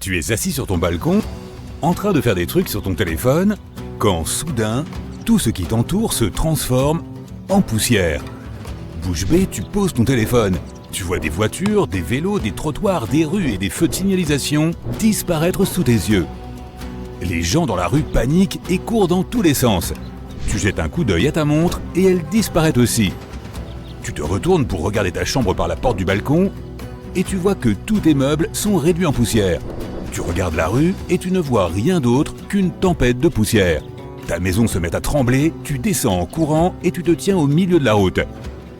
Tu es assis sur ton balcon, en train de faire des trucs sur ton téléphone, quand soudain, tout ce qui t'entoure se transforme en poussière. Bouche bée, tu poses ton téléphone. Tu vois des voitures, des vélos, des trottoirs, des rues et des feux de signalisation disparaître sous tes yeux. Les gens dans la rue paniquent et courent dans tous les sens. Tu jettes un coup d'œil à ta montre et elle disparaît aussi. Tu te retournes pour regarder ta chambre par la porte du balcon et tu vois que tous tes meubles sont réduits en poussière. Tu regardes la rue et tu ne vois rien d'autre qu'une tempête de poussière. Ta maison se met à trembler, tu descends en courant et tu te tiens au milieu de la route.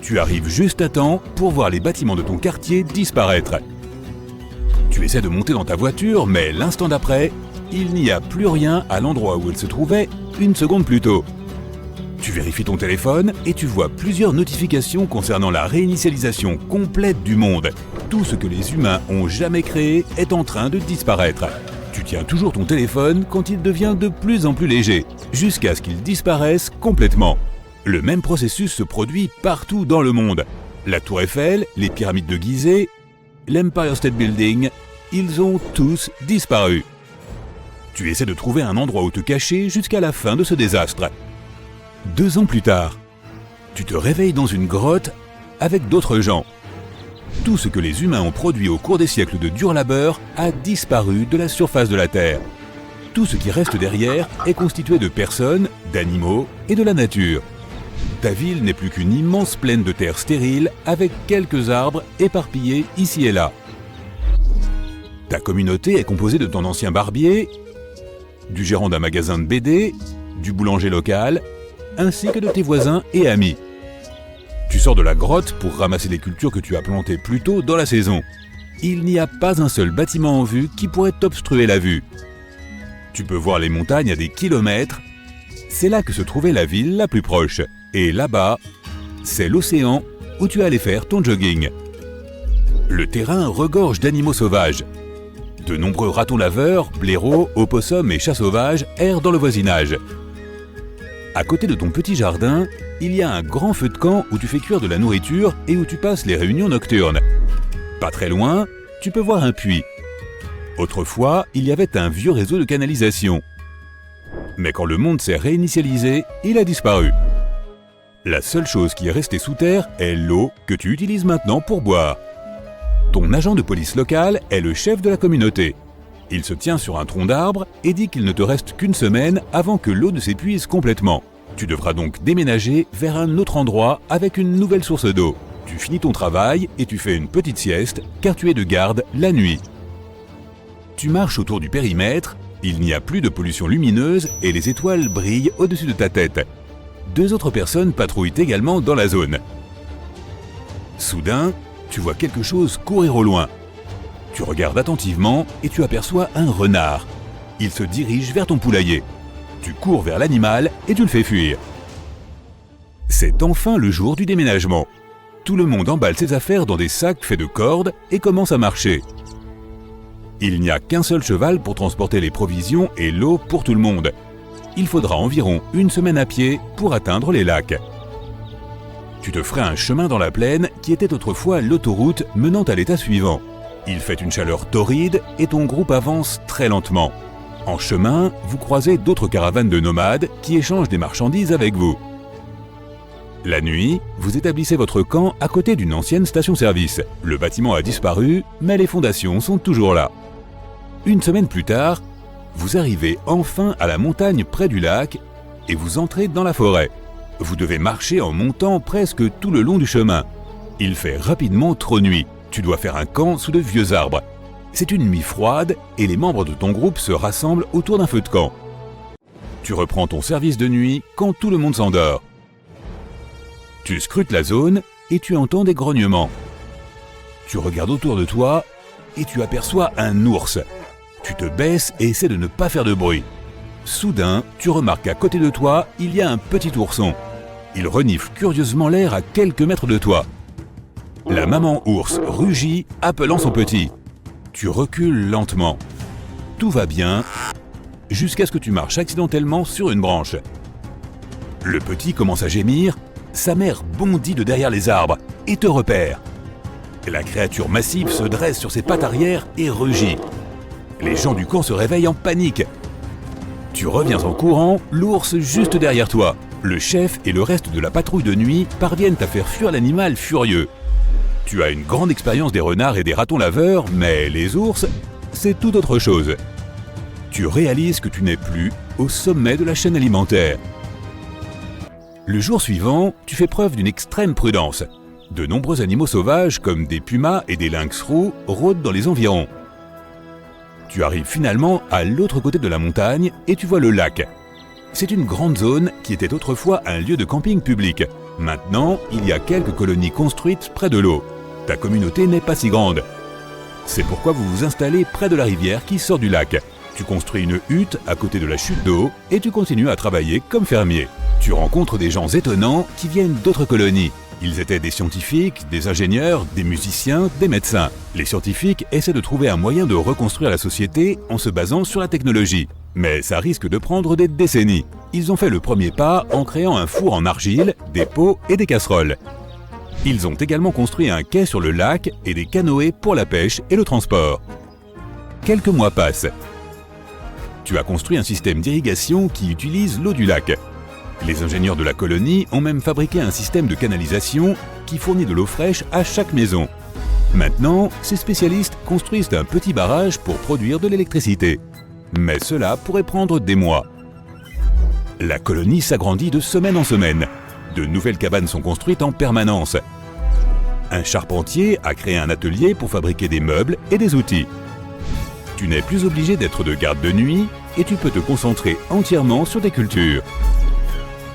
Tu arrives juste à temps pour voir les bâtiments de ton quartier disparaître. Tu essaies de monter dans ta voiture, mais l'instant d'après, il n'y a plus rien à l'endroit où elle se trouvait une seconde plus tôt. Tu vérifies ton téléphone et tu vois plusieurs notifications concernant la réinitialisation complète du monde. Tout ce que les humains ont jamais créé est en train de disparaître. Tu tiens toujours ton téléphone quand il devient de plus en plus léger, jusqu'à ce qu'il disparaisse complètement. Le même processus se produit partout dans le monde. La Tour Eiffel, les pyramides de Gizeh, l'Empire State Building, ils ont tous disparu. Tu essaies de trouver un endroit où te cacher jusqu'à la fin de ce désastre. 2 ans plus tard, tu te réveilles dans une grotte avec d'autres gens. Tout ce que les humains ont produit au cours des siècles de dur labeur a disparu de la surface de la Terre. Tout ce qui reste derrière est constitué de personnes, d'animaux et de la nature. Ta ville n'est plus qu'une immense plaine de terre stérile avec quelques arbres éparpillés ici et là. Ta communauté est composée de ton ancien barbier, du gérant d'un magasin de BD, du boulanger local, ainsi que de tes voisins et amis. Tu sors de la grotte pour ramasser les cultures que tu as plantées plus tôt dans la saison. Il n'y a pas un seul bâtiment en vue qui pourrait t'obstruer la vue. Tu peux voir les montagnes à des kilomètres. C'est là que se trouvait la ville la plus proche. Et là-bas, c'est l'océan où tu allais faire ton jogging. Le terrain regorge d'animaux sauvages. De nombreux ratons laveurs, blaireaux, opossums et chats sauvages errent dans le voisinage. À côté de ton petit jardin, il y a un grand feu de camp où tu fais cuire de la nourriture et où tu passes les réunions nocturnes. Pas très loin, tu peux voir un puits. Autrefois, il y avait un vieux réseau de canalisation. Mais quand le monde s'est réinitialisé, il a disparu. La seule chose qui est restée sous terre est l'eau que tu utilises maintenant pour boire. Ton agent de police local est le chef de la communauté. Il se tient sur un tronc d'arbre et dit qu'il ne te reste qu'une semaine avant que l'eau ne s'épuise complètement. Tu devras donc déménager vers un autre endroit avec une nouvelle source d'eau. Tu finis ton travail et tu fais une petite sieste car tu es de garde la nuit. Tu marches autour du périmètre, il n'y a plus de pollution lumineuse et les étoiles brillent au-dessus de ta tête. 2 autres personnes patrouillent également dans la zone. Soudain, tu vois quelque chose courir au loin. Tu regardes attentivement et tu aperçois un renard. Il se dirige vers ton poulailler. Tu cours vers l'animal et tu le fais fuir. C'est enfin le jour du déménagement. Tout le monde emballe ses affaires dans des sacs faits de cordes et commence à marcher. Il n'y a qu'un seul cheval pour transporter les provisions et l'eau pour tout le monde. Il faudra environ 1 semaine à pied pour atteindre les lacs. Tu te ferais un chemin dans la plaine qui était autrefois l'autoroute menant à l'état suivant. Il fait une chaleur torride et ton groupe avance très lentement. En chemin, vous croisez d'autres caravanes de nomades qui échangent des marchandises avec vous. La nuit, vous établissez votre camp à côté d'une ancienne station-service. Le bâtiment a disparu, mais les fondations sont toujours là. 1 semaine plus tard, vous arrivez enfin à la montagne près du lac et vous entrez dans la forêt. Vous devez marcher en montant presque tout le long du chemin. Il fait rapidement trop nuit. Tu dois faire un camp sous de vieux arbres. C'est une nuit froide et les membres de ton groupe se rassemblent autour d'un feu de camp. Tu reprends ton service de nuit quand tout le monde s'endort. Tu scrutes la zone et tu entends des grognements. Tu regardes autour de toi et tu aperçois un ours. Tu te baisses et essaies de ne pas faire de bruit. Soudain, tu remarques qu'à côté de toi, il y a un petit ourson. Il renifle curieusement l'air à quelques mètres de toi. La maman ours rugit, appelant son petit. Tu recules lentement. Tout va bien, jusqu'à ce que tu marches accidentellement sur une branche. Le petit commence à gémir, sa mère bondit de derrière les arbres et te repère. La créature massive se dresse sur ses pattes arrière et rugit. Les gens du camp se réveillent en panique. Tu reviens en courant, l'ours juste derrière toi. Le chef et le reste de la patrouille de nuit parviennent à faire fuir l'animal furieux. Tu as une grande expérience des renards et des ratons laveurs, mais les ours, c'est tout autre chose. Tu réalises que tu n'es plus au sommet de la chaîne alimentaire. Le jour suivant, tu fais preuve d'une extrême prudence. De nombreux animaux sauvages, comme des pumas et des lynx roux, rôdent dans les environs. Tu arrives finalement à l'autre côté de la montagne et tu vois le lac. C'est une grande zone qui était autrefois un lieu de camping public. Maintenant, il y a quelques colonies construites près de l'eau. Ta communauté n'est pas si grande. C'est pourquoi vous vous installez près de la rivière qui sort du lac. Tu construis une hutte à côté de la chute d'eau et tu continues à travailler comme fermier. Tu rencontres des gens étonnants qui viennent d'autres colonies. Ils étaient des scientifiques, des ingénieurs, des musiciens, des médecins. Les scientifiques essaient de trouver un moyen de reconstruire la société en se basant sur la technologie. Mais ça risque de prendre des décennies. Ils ont fait le premier pas en créant un four en argile, des pots et des casseroles. Ils ont également construit un quai sur le lac et des canoës pour la pêche et le transport. Quelques mois passent. Tu as construit un système d'irrigation qui utilise l'eau du lac. Les ingénieurs de la colonie ont même fabriqué un système de canalisation qui fournit de l'eau fraîche à chaque maison. Maintenant, ces spécialistes construisent un petit barrage pour produire de l'électricité. Mais cela pourrait prendre des mois. La colonie s'agrandit de semaine en semaine. De nouvelles cabanes sont construites en permanence. Un charpentier a créé un atelier pour fabriquer des meubles et des outils. Tu n'es plus obligé d'être de garde de nuit et tu peux te concentrer entièrement sur tes cultures.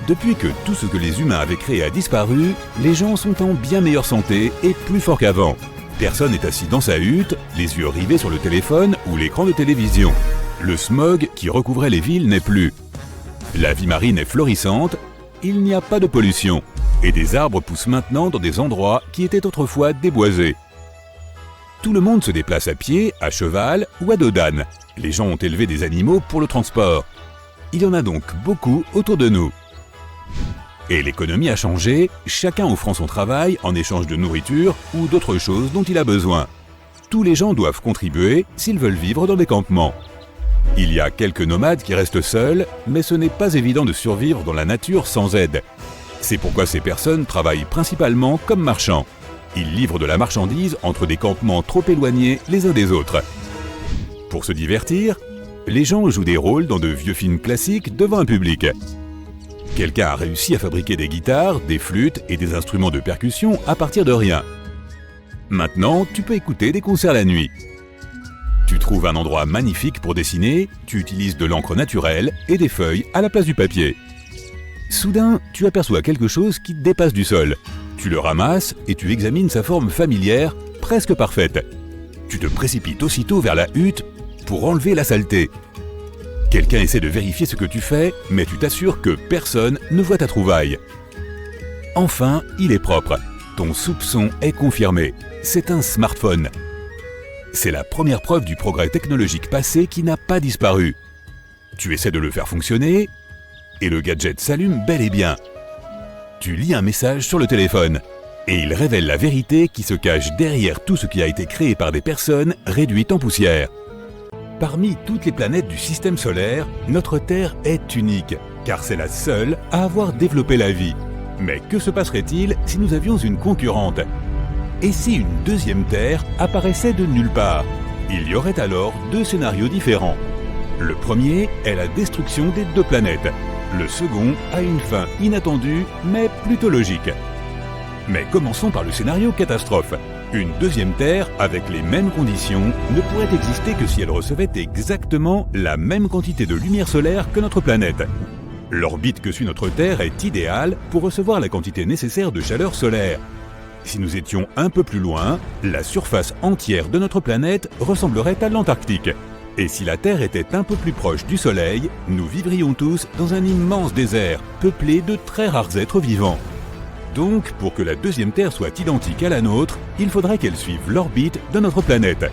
Depuis que tout ce que les humains avaient créé a disparu, les gens sont en bien meilleure santé et plus forts qu'avant. Personne n'est assis dans sa hutte, les yeux rivés sur le téléphone ou l'écran de télévision. Le smog qui recouvrait les villes n'est plus. La vie marine est florissante, il n'y a pas de pollution. Et des arbres poussent maintenant dans des endroits qui étaient autrefois déboisés. Tout le monde se déplace à pied, à cheval ou à dos d'âne. Les gens ont élevé des animaux pour le transport. Il y en a donc beaucoup autour de nous. Et l'économie a changé, chacun offrant son travail en échange de nourriture ou d'autres choses dont il a besoin. Tous les gens doivent contribuer s'ils veulent vivre dans des campements. Il y a quelques nomades qui restent seuls, mais ce n'est pas évident de survivre dans la nature sans aide. C'est pourquoi ces personnes travaillent principalement comme marchands. Ils livrent de la marchandise entre des campements trop éloignés les uns des autres. Pour se divertir, les gens jouent des rôles dans de vieux films classiques devant un public. Quelqu'un a réussi à fabriquer des guitares, des flûtes et des instruments de percussion à partir de rien. Maintenant, tu peux écouter des concerts la nuit. Tu trouves un endroit magnifique pour dessiner, tu utilises de l'encre naturelle et des feuilles à la place du papier. Soudain, tu aperçois quelque chose qui dépasse du sol. Tu le ramasses et tu examines sa forme familière, presque parfaite. Tu te précipites aussitôt vers la hutte pour enlever la saleté. Quelqu'un essaie de vérifier ce que tu fais, mais tu t'assures que personne ne voit ta trouvaille. Enfin, il est propre. Ton soupçon est confirmé. C'est un smartphone. C'est la première preuve du progrès technologique passé qui n'a pas disparu. Tu essaies de le faire fonctionner, et le gadget s'allume bel et bien. Tu lis un message sur le téléphone, et il révèle la vérité qui se cache derrière tout ce qui a été créé par des personnes réduites en poussière. Parmi toutes les planètes du système solaire, notre Terre est unique, car c'est la seule à avoir développé la vie. Mais que se passerait-il si nous avions une concurrente? Et si une deuxième Terre apparaissait de nulle part? Il y aurait alors deux scénarios différents. Le premier est la destruction des deux planètes. Le second a une fin inattendue, mais plutôt logique. Mais commençons par le scénario catastrophe. Une deuxième Terre, avec les mêmes conditions, ne pourrait exister que si elle recevait exactement la même quantité de lumière solaire que notre planète. L'orbite que suit notre Terre est idéale pour recevoir la quantité nécessaire de chaleur solaire. Si nous étions un peu plus loin, la surface entière de notre planète ressemblerait à l'Antarctique. Et si la Terre était un peu plus proche du Soleil, nous vivrions tous dans un immense désert, peuplé de très rares êtres vivants. Donc, pour que la deuxième Terre soit identique à la nôtre, il faudrait qu'elle suive l'orbite de notre planète.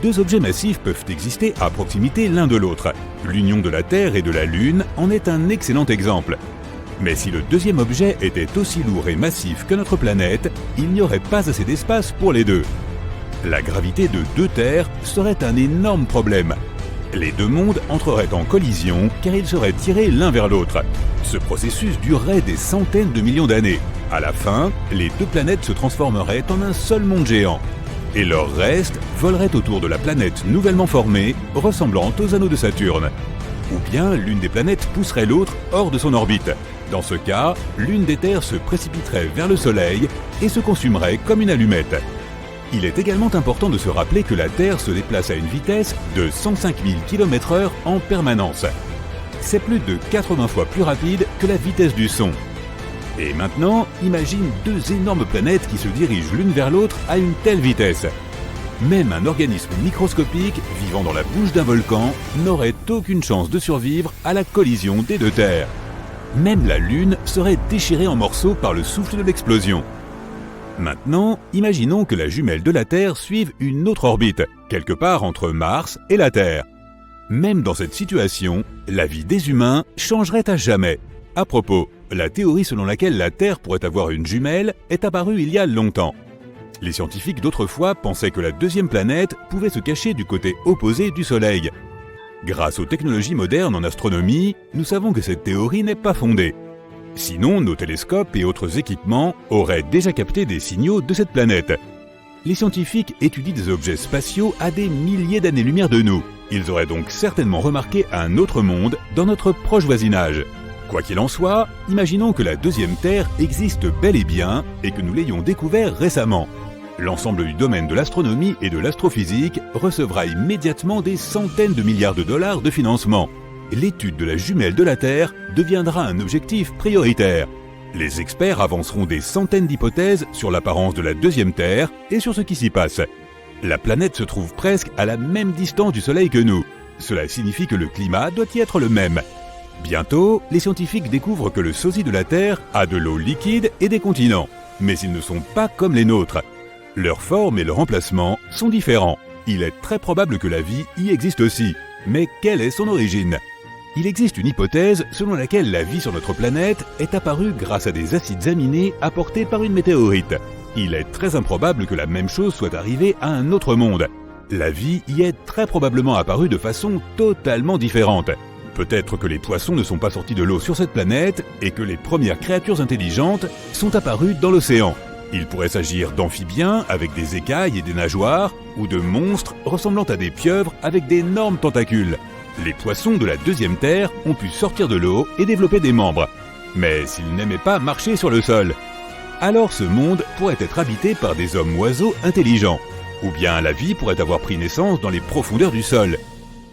Deux objets massifs peuvent exister à proximité l'un de l'autre. L'union de la Terre et de la Lune en est un excellent exemple. Mais si le deuxième objet était aussi lourd et massif que notre planète, il n'y aurait pas assez d'espace pour les deux. La gravité de deux terres serait un énorme problème. Les deux mondes entreraient en collision car ils seraient tirés l'un vers l'autre. Ce processus durerait des centaines de millions d'années. À la fin, les deux planètes se transformeraient en un seul monde géant. Et leur reste volerait autour de la planète nouvellement formée, ressemblant aux anneaux de Saturne. Ou bien l'une des planètes pousserait l'autre hors de son orbite. Dans ce cas, l'une des terres se précipiterait vers le Soleil et se consumerait comme une allumette. Il est également important de se rappeler que la Terre se déplace à une vitesse de 105 000 km/h en permanence. C'est plus de 80 fois plus rapide que la vitesse du son. Et maintenant, imagine deux énormes planètes qui se dirigent l'une vers l'autre à une telle vitesse. Même un organisme microscopique vivant dans la bouche d'un volcan n'aurait aucune chance de survivre à la collision des deux terres. Même la Lune serait déchirée en morceaux par le souffle de l'explosion. Maintenant, imaginons que la jumelle de la Terre suive une autre orbite, quelque part entre Mars et la Terre. Même dans cette situation, la vie des humains changerait à jamais. À propos, la théorie selon laquelle la Terre pourrait avoir une jumelle est apparue il y a longtemps. Les scientifiques d'autrefois pensaient que la deuxième planète pouvait se cacher du côté opposé du Soleil. Grâce aux technologies modernes en astronomie, nous savons que cette théorie n'est pas fondée. Sinon, nos télescopes et autres équipements auraient déjà capté des signaux de cette planète. Les scientifiques étudient des objets spatiaux à des milliers d'années-lumière de nous. Ils auraient donc certainement remarqué un autre monde dans notre proche voisinage. Quoi qu'il en soit, imaginons que la deuxième Terre existe bel et bien et que nous l'ayons découvert récemment. L'ensemble du domaine de l'astronomie et de l'astrophysique recevra immédiatement des centaines de milliards de dollars de financement. L'étude de la jumelle de la Terre deviendra un objectif prioritaire. Les experts avanceront des centaines d'hypothèses sur l'apparence de la deuxième Terre et sur ce qui s'y passe. La planète se trouve presque à la même distance du Soleil que nous. Cela signifie que le climat doit y être le même. Bientôt, les scientifiques découvrent que le sosie de la Terre a de l'eau liquide et des continents. Mais ils ne sont pas comme les nôtres. Leur forme et leur emplacement sont différents. Il est très probable que la vie y existe aussi. Mais quelle est son origine ? Il existe une hypothèse selon laquelle la vie sur notre planète est apparue grâce à des acides aminés apportés par une météorite. Il est très improbable que la même chose soit arrivée à un autre monde. La vie y est très probablement apparue de façon totalement différente. Peut-être que les poissons ne sont pas sortis de l'eau sur cette planète et que les premières créatures intelligentes sont apparues dans l'océan. Il pourrait s'agir d'amphibiens avec des écailles et des nageoires, ou de monstres ressemblant à des pieuvres avec d'énormes tentacules. Les poissons de la deuxième Terre ont pu sortir de l'eau et développer des membres. Mais s'ils n'aimaient pas marcher sur le sol, alors ce monde pourrait être habité par des hommes-oiseaux intelligents. Ou bien la vie pourrait avoir pris naissance dans les profondeurs du sol.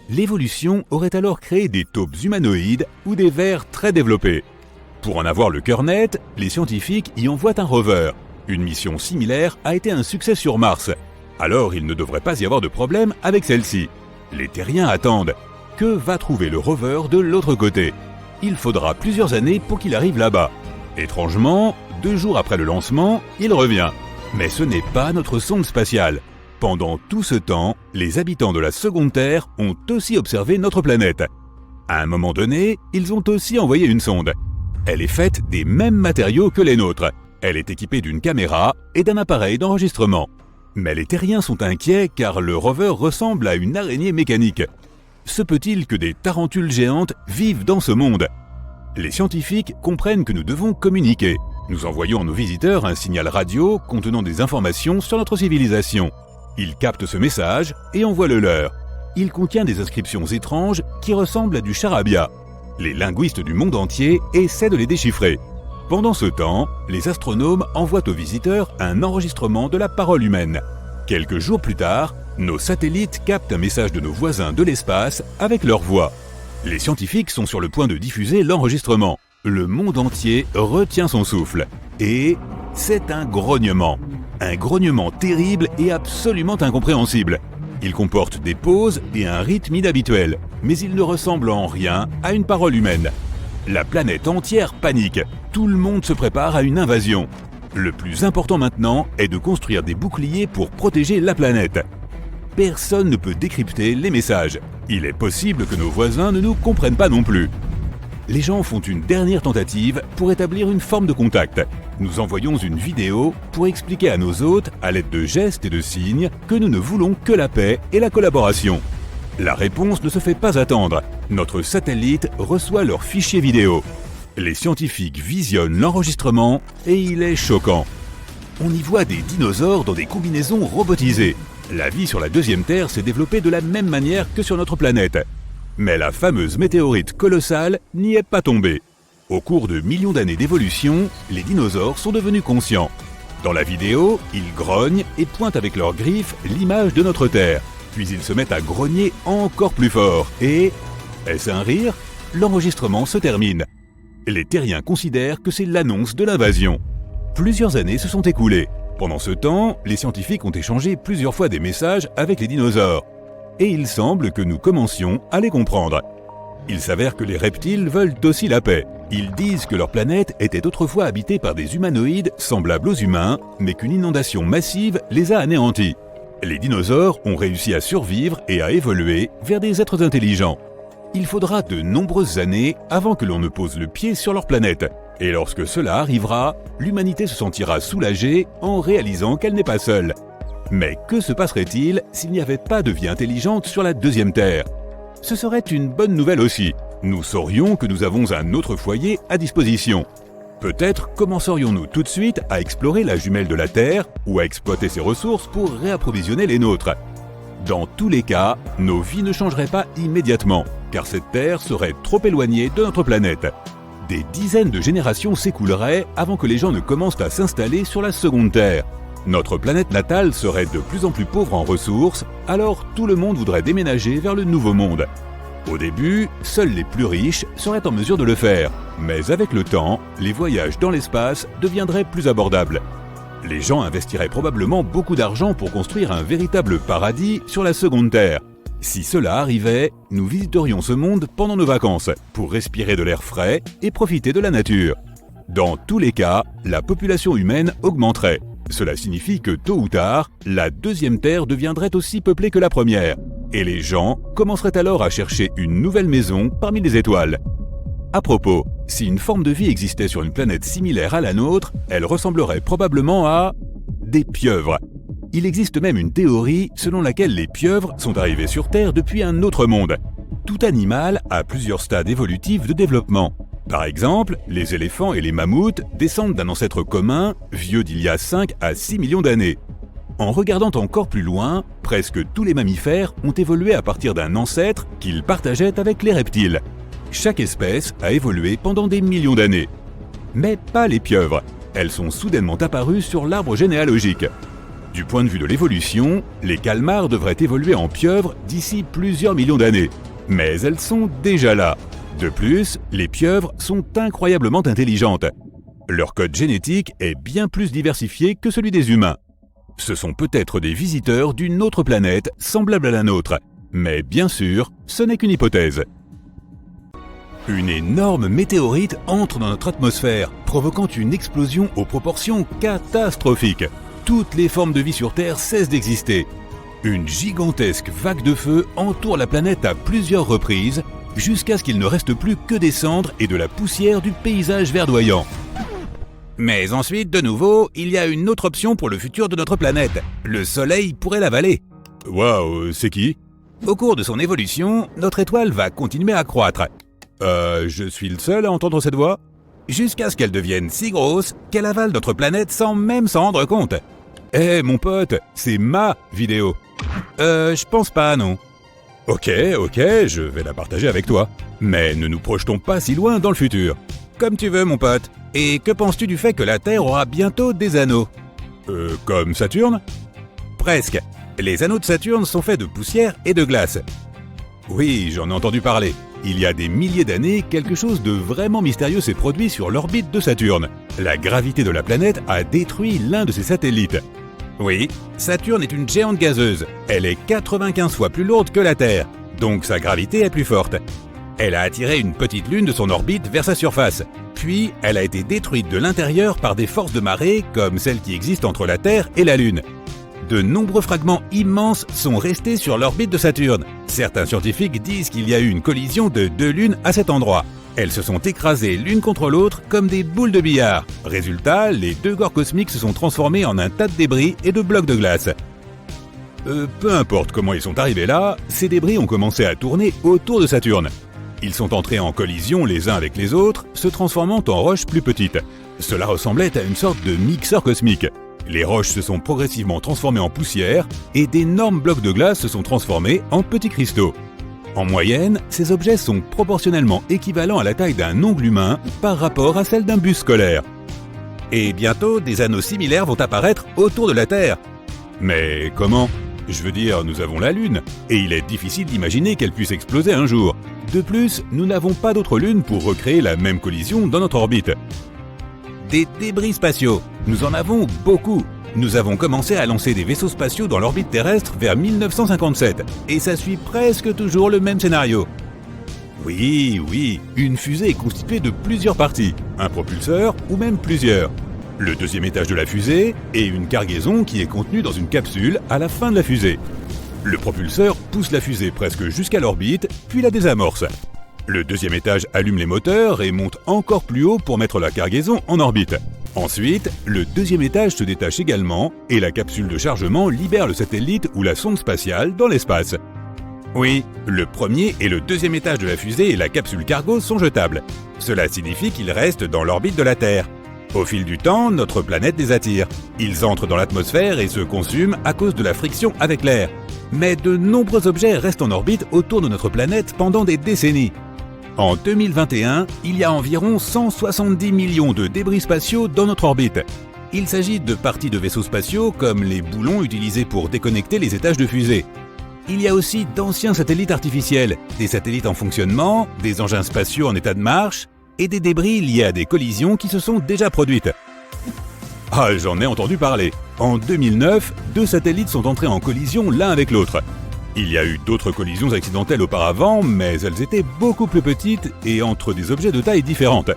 L'évolution aurait alors créé des taupes humanoïdes ou des vers très développés. Pour en avoir le cœur net, les scientifiques y envoient un rover. Une mission similaire a été un succès sur Mars. Alors il ne devrait pas y avoir de problème avec celle-ci. Les terriens attendent. Que va trouver le rover de l'autre côté ? Il faudra plusieurs années pour qu'il arrive là-bas. Étrangement, 2 jours après le lancement, il revient. Mais ce n'est pas notre sonde spatiale. Pendant tout ce temps, les habitants de la seconde Terre ont aussi observé notre planète. À un moment donné, ils ont aussi envoyé une sonde. Elle est faite des mêmes matériaux que les nôtres. Elle est équipée d'une caméra et d'un appareil d'enregistrement. Mais les terriens sont inquiets car le rover ressemble à une araignée mécanique. Se peut-il que des tarentules géantes vivent dans ce monde ? Les scientifiques comprennent que nous devons communiquer. Nous envoyons à nos visiteurs un signal radio contenant des informations sur notre civilisation. Ils captent ce message et envoient le leur. Il contient des inscriptions étranges qui ressemblent à du charabia. Les linguistes du monde entier essaient de les déchiffrer. Pendant ce temps, les astronomes envoient aux visiteurs un enregistrement de la parole humaine. Quelques jours plus tard, nos satellites captent un message de nos voisins de l'espace avec leur voix. Les scientifiques sont sur le point de diffuser l'enregistrement. Le monde entier retient son souffle. Et c'est un grognement. Un grognement terrible et absolument incompréhensible. Il comporte des pauses et un rythme inhabituel, mais il ne ressemble en rien à une parole humaine. La planète entière panique. Tout le monde se prépare à une invasion. Le plus important maintenant est de construire des boucliers pour protéger la planète. Personne ne peut décrypter les messages. Il est possible que nos voisins ne nous comprennent pas non plus. les gens font une dernière tentative pour établir une forme de contact. Nous envoyons une vidéo pour expliquer à nos hôtes, à l'aide de gestes et de signes, que nous ne voulons que la paix et la collaboration. La réponse ne se fait pas attendre. Notre satellite reçoit leur fichier vidéo. Les scientifiques visionnent l'enregistrement et il est choquant. On y voit des dinosaures dans des combinaisons robotisées. La vie sur la deuxième Terre s'est développée de la même manière que sur notre planète. Mais la fameuse météorite colossale n'y est pas tombée. Au cours de millions d'années d'évolution, les dinosaures sont devenus conscients. Dans la vidéo, ils grognent et pointent avec leurs griffes l'image de notre Terre. Puis ils se mettent à grogner encore plus fort. Et, est-ce un rire? L'enregistrement se termine. Les terriens considèrent que c'est l'annonce de l'invasion. Plusieurs années se sont écoulées. Pendant ce temps, les scientifiques ont échangé plusieurs fois des messages avec les dinosaures. Et il semble que nous commencions à les comprendre. Il s'avère que les reptiles veulent aussi la paix. Ils disent que leur planète était autrefois habitée par des humanoïdes semblables aux humains, mais qu'une inondation massive les a anéantis. Les dinosaures ont réussi à survivre et à évoluer vers des êtres intelligents. Il faudra de nombreuses années avant que l'on ne pose le pied sur leur planète. Et lorsque cela arrivera, l'humanité se sentira soulagée en réalisant qu'elle n'est pas seule. Mais que se passerait-il s'il n'y avait pas de vie intelligente sur la deuxième Terre? Ce serait une bonne nouvelle aussi. Nous saurions que nous avons un autre foyer à disposition. Peut-être commencerions-nous tout de suite à explorer la jumelle de la Terre ou à exploiter ses ressources pour réapprovisionner les nôtres. Dans tous les cas, nos vies ne changeraient pas immédiatement, car cette Terre serait trop éloignée de notre planète. Des dizaines de générations s'écouleraient avant que les gens ne commencent à s'installer sur la seconde Terre. Notre planète natale serait de plus en plus pauvre en ressources, alors tout le monde voudrait déménager vers le nouveau monde. Au début, seuls les plus riches seraient en mesure de le faire, mais avec le temps, les voyages dans l'espace deviendraient plus abordables. Les gens investiraient probablement beaucoup d'argent pour construire un véritable paradis sur la seconde Terre. Si cela arrivait, nous visiterions ce monde pendant nos vacances, pour respirer de l'air frais et profiter de la nature. Dans tous les cas, la population humaine augmenterait. Cela signifie que tôt ou tard, la deuxième Terre deviendrait aussi peuplée que la première. Et les gens commenceraient alors à chercher une nouvelle maison parmi les étoiles. À propos, si une forme de vie existait sur une planète similaire à la nôtre, elle ressemblerait probablement à des pieuvres. Il existe même une théorie selon laquelle les pieuvres sont arrivées sur Terre depuis un autre monde. Tout animal a plusieurs stades évolutifs de développement. Par exemple, les éléphants et les mammouths descendent d'un ancêtre commun, vieux d'il y a 5 à 6 millions d'années. En regardant encore plus loin, presque tous les mammifères ont évolué à partir d'un ancêtre qu'ils partageaient avec les reptiles. Chaque espèce a évolué pendant des millions d'années. Mais pas les pieuvres. Elles sont soudainement apparues sur l'arbre généalogique. Du point de vue de l'évolution, les calmars devraient évoluer en pieuvres d'ici plusieurs millions d'années. Mais elles sont déjà là. De plus, les pieuvres sont incroyablement intelligentes. Leur code génétique est bien plus diversifié que celui des humains. Ce sont peut-être des visiteurs d'une autre planète semblable à la nôtre. Mais bien sûr, ce n'est qu'une hypothèse. Une énorme météorite entre dans notre atmosphère, provoquant une explosion aux proportions catastrophiques. Toutes les formes de vie sur Terre cessent d'exister. Une gigantesque vague de feu entoure la planète à plusieurs reprises, jusqu'à ce qu'il ne reste plus que des cendres et de la poussière du paysage verdoyant. Mais ensuite, de nouveau, il y a une autre option pour le futur de notre planète. Le Soleil pourrait l'avaler. Waouh, c'est qui? Au cours de son évolution, notre étoile va continuer à croître. Je suis le seul à entendre cette voix? Jusqu'à ce qu'elle devienne si grosse qu'elle avale notre planète sans même s'en rendre compte. Eh, mon pote, c'est ma vidéo. Je pense pas, non. Ok, je vais la partager avec toi. Mais ne nous projetons pas si loin dans le futur. Comme tu veux, mon pote. Et que penses-tu du fait que la Terre aura bientôt des anneaux? Comme Saturne? Presque. Les anneaux de Saturne sont faits de poussière et de glace. Oui, j'en ai entendu parler. Il y a des milliers d'années, quelque chose de vraiment mystérieux s'est produit sur l'orbite de Saturne. La gravité de la planète a détruit l'un de ses satellites. Oui, Saturne est une géante gazeuse. Elle est 95 fois plus lourde que la Terre, donc sa gravité est plus forte. Elle a attiré une petite lune de son orbite vers sa surface. Puis, elle a été détruite de l'intérieur par des forces de marée comme celles qui existent entre la Terre et la Lune. De nombreux fragments immenses sont restés sur l'orbite de Saturne. Certains scientifiques disent qu'il y a eu une collision de deux lunes à cet endroit. Elles se sont écrasées l'une contre l'autre comme des boules de billard. Résultat, les deux corps cosmiques se sont transformés en un tas de débris et de blocs de glace. Peu importe comment ils sont arrivés là, ces débris ont commencé à tourner autour de Saturne. Ils sont entrés en collision les uns avec les autres, se transformant en roches plus petites. Cela ressemblait à une sorte de mixeur cosmique. Les roches se sont progressivement transformées en poussière et d'énormes blocs de glace se sont transformés en petits cristaux. En moyenne, ces objets sont proportionnellement équivalents à la taille d'un ongle humain par rapport à celle d'un bus scolaire. Et bientôt, des anneaux similaires vont apparaître autour de la Terre. Mais comment ? Je veux dire, nous avons la Lune, et il est difficile d'imaginer qu'elle puisse exploser un jour. De plus, nous n'avons pas d'autre Lune pour recréer la même collision dans notre orbite. Des débris spatiaux, nous en avons beaucoup. Nous avons commencé à lancer des vaisseaux spatiaux dans l'orbite terrestre vers 1957, et ça suit presque toujours le même scénario. Oui, une fusée est constituée de plusieurs parties, un propulseur ou même plusieurs. Le deuxième étage de la fusée et une cargaison qui est contenue dans une capsule à la fin de la fusée. Le propulseur pousse la fusée presque jusqu'à l'orbite, puis la désamorce. Le deuxième étage allume les moteurs et monte encore plus haut pour mettre la cargaison en orbite. Ensuite, le deuxième étage se détache également et la capsule de chargement libère le satellite ou la sonde spatiale dans l'espace. Oui, le premier et le deuxième étage de la fusée et la capsule cargo sont jetables. Cela signifie qu'ils restent dans l'orbite de la Terre. Au fil du temps, notre planète les attire. Ils entrent dans l'atmosphère et se consument à cause de la friction avec l'air. Mais de nombreux objets restent en orbite autour de notre planète pendant des décennies. En 2021, il y a environ 170 millions de débris spatiaux dans notre orbite. Il s'agit de parties de vaisseaux spatiaux comme les boulons utilisés pour déconnecter les étages de fusée. Il y a aussi d'anciens satellites artificiels, des satellites en fonctionnement, des engins spatiaux en état de marche et des débris liés à des collisions qui se sont déjà produites. Ah, j'en ai entendu parler. En 2009, 2 satellites sont entrés en collision l'un avec l'autre. Il y a eu d'autres collisions accidentelles auparavant, mais elles étaient beaucoup plus petites et entre des objets de taille différente.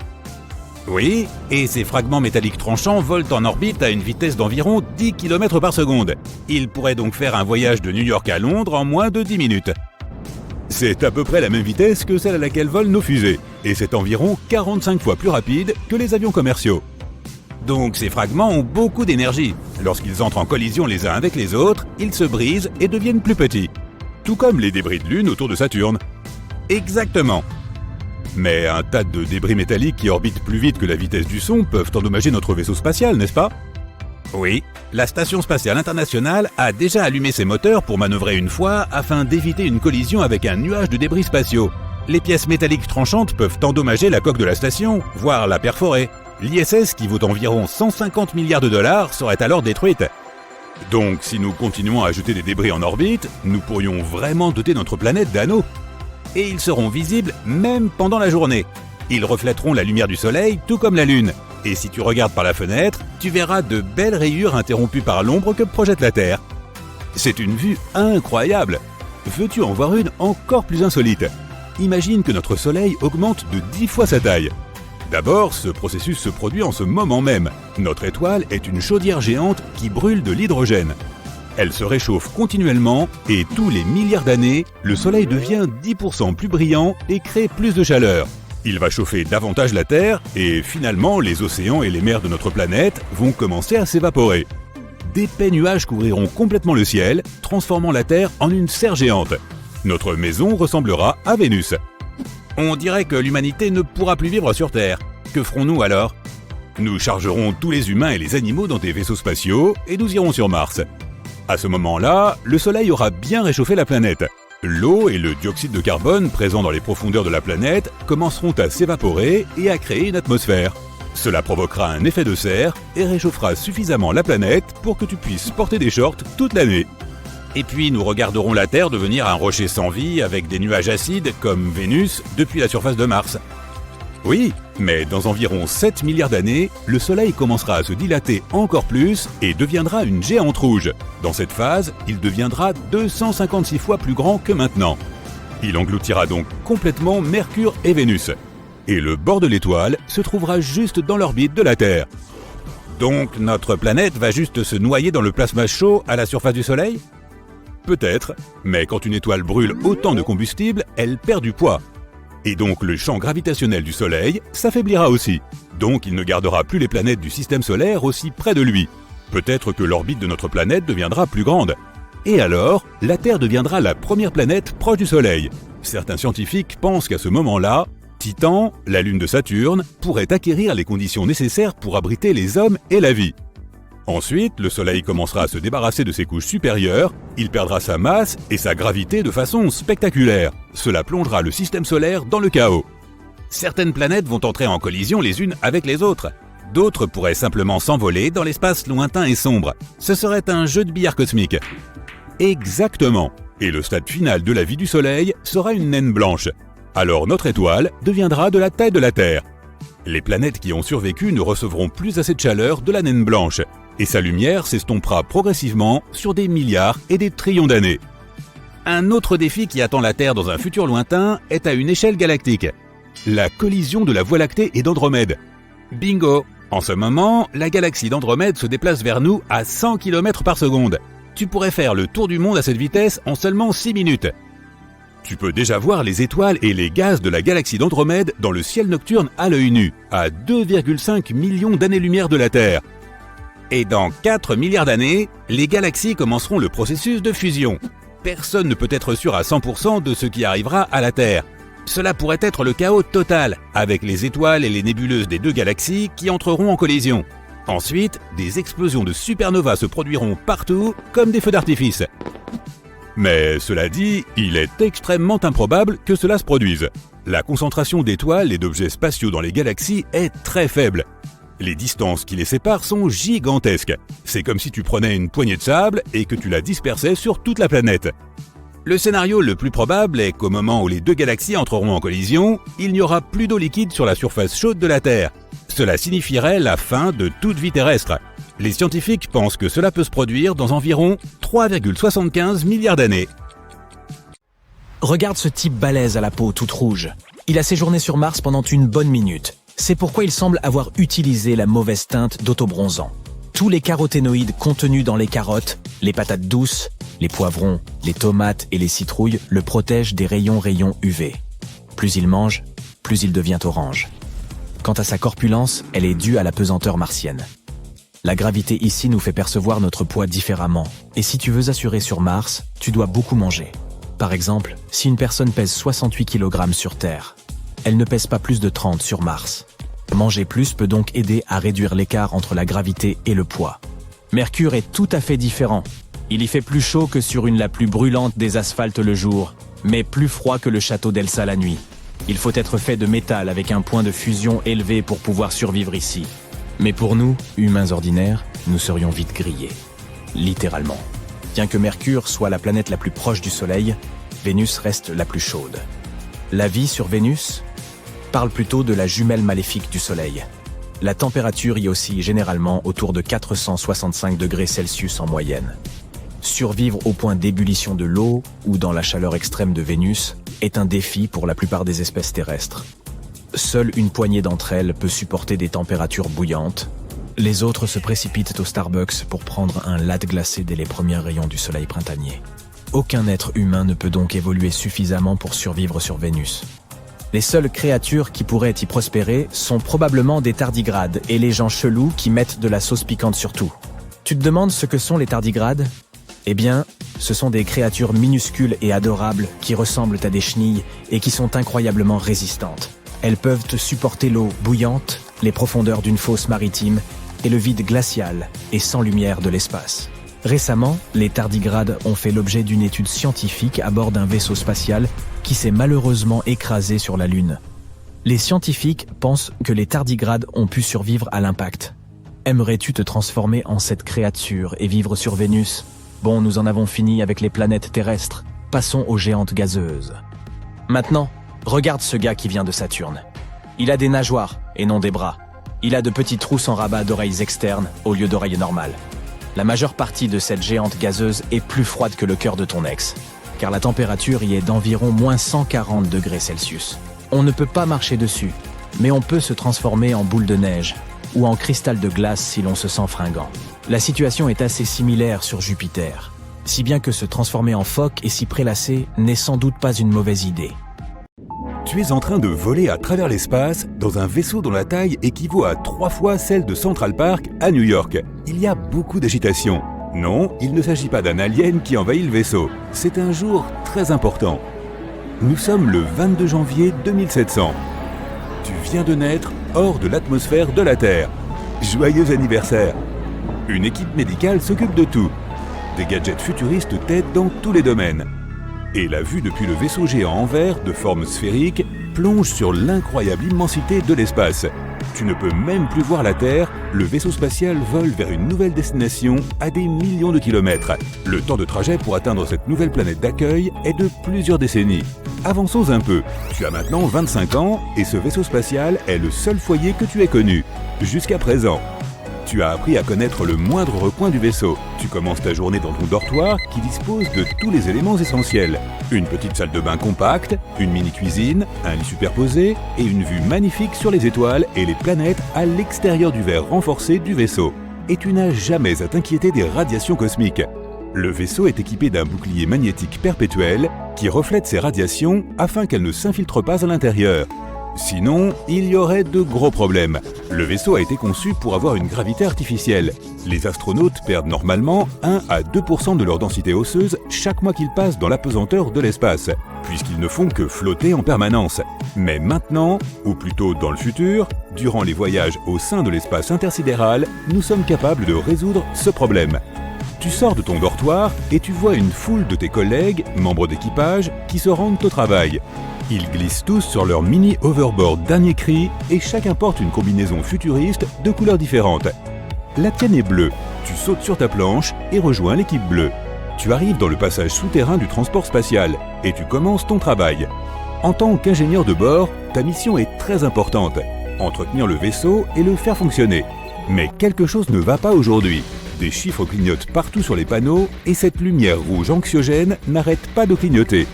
Oui, et ces fragments métalliques tranchants volent en orbite à une vitesse d'environ 10 km par seconde. Ils pourraient donc faire un voyage de New York à Londres en moins de 10 minutes. C'est à peu près la même vitesse que celle à laquelle volent nos fusées, et c'est environ 45 fois plus rapide que les avions commerciaux. Donc ces fragments ont beaucoup d'énergie. Lorsqu'ils entrent en collision les uns avec les autres, ils se brisent et deviennent plus petits. Tout comme les débris de Lune autour de Saturne. Exactement. Mais un tas de débris métalliques qui orbitent plus vite que la vitesse du son peuvent endommager notre vaisseau spatial, n'est-ce pas ? Oui, la Station spatiale internationale a déjà allumé ses moteurs pour manœuvrer une fois afin d'éviter une collision avec un nuage de débris spatiaux. Les pièces métalliques tranchantes peuvent endommager la coque de la station, voire la perforer. L'ISS, qui vaut environ 150 milliards de dollars, serait alors détruite. Donc, si nous continuons à jeter des débris en orbite, nous pourrions vraiment doter notre planète d'anneaux. Et ils seront visibles même pendant la journée. Ils reflèteront la lumière du soleil, tout comme la Lune. Et si tu regardes par la fenêtre, tu verras de belles rayures interrompues par l'ombre que projette la Terre. C'est une vue incroyable. Veux-tu en voir une encore plus insolite ? Imagine que notre soleil augmente de 10 fois sa taille. D'abord, ce processus se produit en ce moment même. Notre étoile est une chaudière géante qui brûle de l'hydrogène. Elle se réchauffe continuellement et tous les milliards d'années, le Soleil devient 10% plus brillant et crée plus de chaleur. Il va chauffer davantage la Terre et finalement les océans et les mers de notre planète vont commencer à s'évaporer. D'épais nuages couvriront complètement le ciel, transformant la Terre en une serre géante. Notre maison ressemblera à Vénus. On dirait que l'humanité ne pourra plus vivre sur Terre. Que ferons-nous alors ? Nous chargerons tous les humains et les animaux dans des vaisseaux spatiaux et nous irons sur Mars. À ce moment-là, le Soleil aura bien réchauffé la planète. L'eau et le dioxyde de carbone présents dans les profondeurs de la planète commenceront à s'évaporer et à créer une atmosphère. Cela provoquera un effet de serre et réchauffera suffisamment la planète pour que tu puisses porter des shorts toute l'année. Et puis nous regarderons la Terre devenir un rocher sans vie avec des nuages acides comme Vénus depuis la surface de Mars. Oui, mais dans environ 7 milliards d'années, le Soleil commencera à se dilater encore plus et deviendra une géante rouge. Dans cette phase, il deviendra 256 fois plus grand que maintenant. Il engloutira donc complètement Mercure et Vénus. Et le bord de l'étoile se trouvera juste dans l'orbite de la Terre. Donc notre planète va juste se noyer dans le plasma chaud à la surface du Soleil ? Peut-être, mais quand une étoile brûle autant de combustible, elle perd du poids. Et donc le champ gravitationnel du Soleil s'affaiblira aussi. Donc il ne gardera plus les planètes du système solaire aussi près de lui. Peut-être que l'orbite de notre planète deviendra plus grande. Et alors, la Terre deviendra la première planète proche du Soleil. Certains scientifiques pensent qu'à ce moment-là, Titan, la lune de Saturne, pourrait acquérir les conditions nécessaires pour abriter les hommes et la vie. Ensuite, le Soleil commencera à se débarrasser de ses couches supérieures, il perdra sa masse et sa gravité de façon spectaculaire. Cela plongera le système solaire dans le chaos. Certaines planètes vont entrer en collision les unes avec les autres. D'autres pourraient simplement s'envoler dans l'espace lointain et sombre. Ce serait un jeu de billard cosmique. Exactement. Et le stade final de la vie du Soleil sera une naine blanche. Alors notre étoile deviendra de la taille de la Terre. Les planètes qui ont survécu ne recevront plus assez de chaleur de la naine blanche, et sa lumière s'estompera progressivement sur des milliards et des trillions d'années. Un autre défi qui attend la Terre dans un futur lointain est à une échelle galactique. La collision de la Voie lactée et d'Andromède. Bingo! En ce moment, la galaxie d'Andromède se déplace vers nous à 100 km par seconde. Tu pourrais faire le tour du monde à cette vitesse en seulement 6 minutes. Tu peux déjà voir les étoiles et les gaz de la galaxie d'Andromède dans le ciel nocturne à l'œil nu, à 2,5 millions d'années-lumière de la Terre. Et dans 4 milliards d'années, les galaxies commenceront le processus de fusion. Personne ne peut être sûr à 100% de ce qui arrivera à la Terre. Cela pourrait être le chaos total, avec les étoiles et les nébuleuses des deux galaxies qui entreront en collision. Ensuite, des explosions de supernovas se produiront partout, comme des feux d'artifice. Mais cela dit, il est extrêmement improbable que cela se produise. La concentration d'étoiles et d'objets spatiaux dans les galaxies est très faible. Les distances qui les séparent sont gigantesques. C'est comme si tu prenais une poignée de sable et que tu la dispersais sur toute la planète. Le scénario le plus probable est qu'au moment où les deux galaxies entreront en collision, il n'y aura plus d'eau liquide sur la surface chaude de la Terre. Cela signifierait la fin de toute vie terrestre. Les scientifiques pensent que cela peut se produire dans environ 3,75 milliards d'années. Regarde ce type balèze à la peau toute rouge. Il a séjourné sur Mars pendant une bonne minute. C'est pourquoi il semble avoir utilisé la mauvaise teinte d'autobronzant. Tous les caroténoïdes contenus dans les carottes, les patates douces, les poivrons, les tomates et les citrouilles le protègent des rayons UV. Plus il mange, plus il devient orange. Quant à sa corpulence, elle est due à la pesanteur martienne. La gravité ici nous fait percevoir notre poids différemment. Et si tu veux assurer sur Mars, tu dois beaucoup manger. Par exemple, si une personne pèse 68 kg sur Terre, elle ne pèse pas plus de 30 sur Mars. Manger plus peut donc aider à réduire l'écart entre la gravité et le poids. Mercure est tout à fait différent. Il y fait plus chaud que sur une la plus brûlante des asphaltes le jour, mais plus froid que le château d'Elsa la nuit. Il faut être fait de métal avec un point de fusion élevé pour pouvoir survivre ici. Mais pour nous, humains ordinaires, nous serions vite grillés. Littéralement. Bien que Mercure soit la planète la plus proche du Soleil, Vénus reste la plus chaude. La vie sur Vénus parle plutôt de la jumelle maléfique du Soleil. La température y oscille généralement autour de 465 degrés Celsius en moyenne. Survivre au point d'ébullition de l'eau ou dans la chaleur extrême de Vénus est un défi pour la plupart des espèces terrestres. Seule une poignée d'entre elles peut supporter des températures bouillantes. Les autres se précipitent au Starbucks pour prendre un latte glacé dès les premiers rayons du soleil printanier. Aucun être humain ne peut donc évoluer suffisamment pour survivre sur Vénus. Les seules créatures qui pourraient y prospérer sont probablement des tardigrades et les gens chelous qui mettent de la sauce piquante sur tout. Tu te demandes ce que sont les tardigrades ? Eh bien, ce sont des créatures minuscules et adorables qui ressemblent à des chenilles et qui sont incroyablement résistantes. Elles peuvent supporter l'eau bouillante, les profondeurs d'une fosse maritime et le vide glacial et sans lumière de l'espace. Récemment, les tardigrades ont fait l'objet d'une étude scientifique à bord d'un vaisseau spatial qui s'est malheureusement écrasé sur la Lune. Les scientifiques pensent que les tardigrades ont pu survivre à l'impact. Aimerais-tu te transformer en cette créature et vivre sur Vénus ? Bon, nous en avons fini avec les planètes terrestres. Passons aux géantes gazeuses. Maintenant, regarde ce gars qui vient de Saturne. Il a des nageoires et non des bras. Il a de petits trous sans rabat d'oreilles externes au lieu d'oreilles normales. La majeure partie de cette géante gazeuse est plus froide que le cœur de ton ex, car la température y est d'environ moins 140 degrés Celsius. On ne peut pas marcher dessus, mais on peut se transformer en boule de neige ou en cristal de glace si l'on se sent fringant. La situation est assez similaire sur Jupiter, si bien que se transformer en phoque et s'y prélasser n'est sans doute pas une mauvaise idée. Tu es en train de voler à travers l'espace dans un vaisseau dont la taille équivaut à 3 fois celle de Central Park à New York. Il y a beaucoup d'agitation. Non, il ne s'agit pas d'un alien qui envahit le vaisseau. C'est un jour très important. Nous sommes le 22 janvier 2700. Tu viens de naître hors de l'atmosphère de la Terre. Joyeux anniversaire! Une équipe médicale s'occupe de tout. Des gadgets futuristes t'aident dans tous les domaines. Et la vue depuis le vaisseau géant en verre de forme sphérique plonge sur l'incroyable immensité de l'espace. Tu ne peux même plus voir la Terre, le vaisseau spatial vole vers une nouvelle destination à des millions de kilomètres. Le temps de trajet pour atteindre cette nouvelle planète d'accueil est de plusieurs décennies. Avançons un peu. Tu as maintenant 25 ans et ce vaisseau spatial est le seul foyer que tu aies connu, jusqu'à présent. Tu as appris à connaître le moindre recoin du vaisseau. Tu commences ta journée dans ton dortoir qui dispose de tous les éléments essentiels. Une petite salle de bain compacte, une mini-cuisine, un lit superposé et une vue magnifique sur les étoiles et les planètes à l'extérieur du verre renforcé du vaisseau. Et tu n'as jamais à t'inquiéter des radiations cosmiques. Le vaisseau est équipé d'un bouclier magnétique perpétuel qui reflète ces radiations afin qu'elles ne s'infiltrent pas à l'intérieur. Sinon, il y aurait de gros problèmes. Le vaisseau a été conçu pour avoir une gravité artificielle. Les astronautes perdent normalement 1 à 2% de leur densité osseuse chaque mois qu'ils passent dans l'apesanteur de l'espace, puisqu'ils ne font que flotter en permanence. Mais maintenant, ou plutôt dans le futur, durant les voyages au sein de l'espace intersidéral, nous sommes capables de résoudre ce problème. Tu sors de ton dortoir et tu vois une foule de tes collègues, membres d'équipage, qui se rendent au travail. Ils glissent tous sur leur mini hoverboard dernier cri et chacun porte une combinaison futuriste de couleurs différentes. La tienne est bleue, tu sautes sur ta planche et rejoins l'équipe bleue. Tu arrives dans le passage souterrain du transport spatial et tu commences ton travail. En tant qu'ingénieur de bord, ta mission est très importante, entretenir le vaisseau et le faire fonctionner. Mais quelque chose ne va pas aujourd'hui. Des chiffres clignotent partout sur les panneaux et cette lumière rouge anxiogène n'arrête pas de clignoter.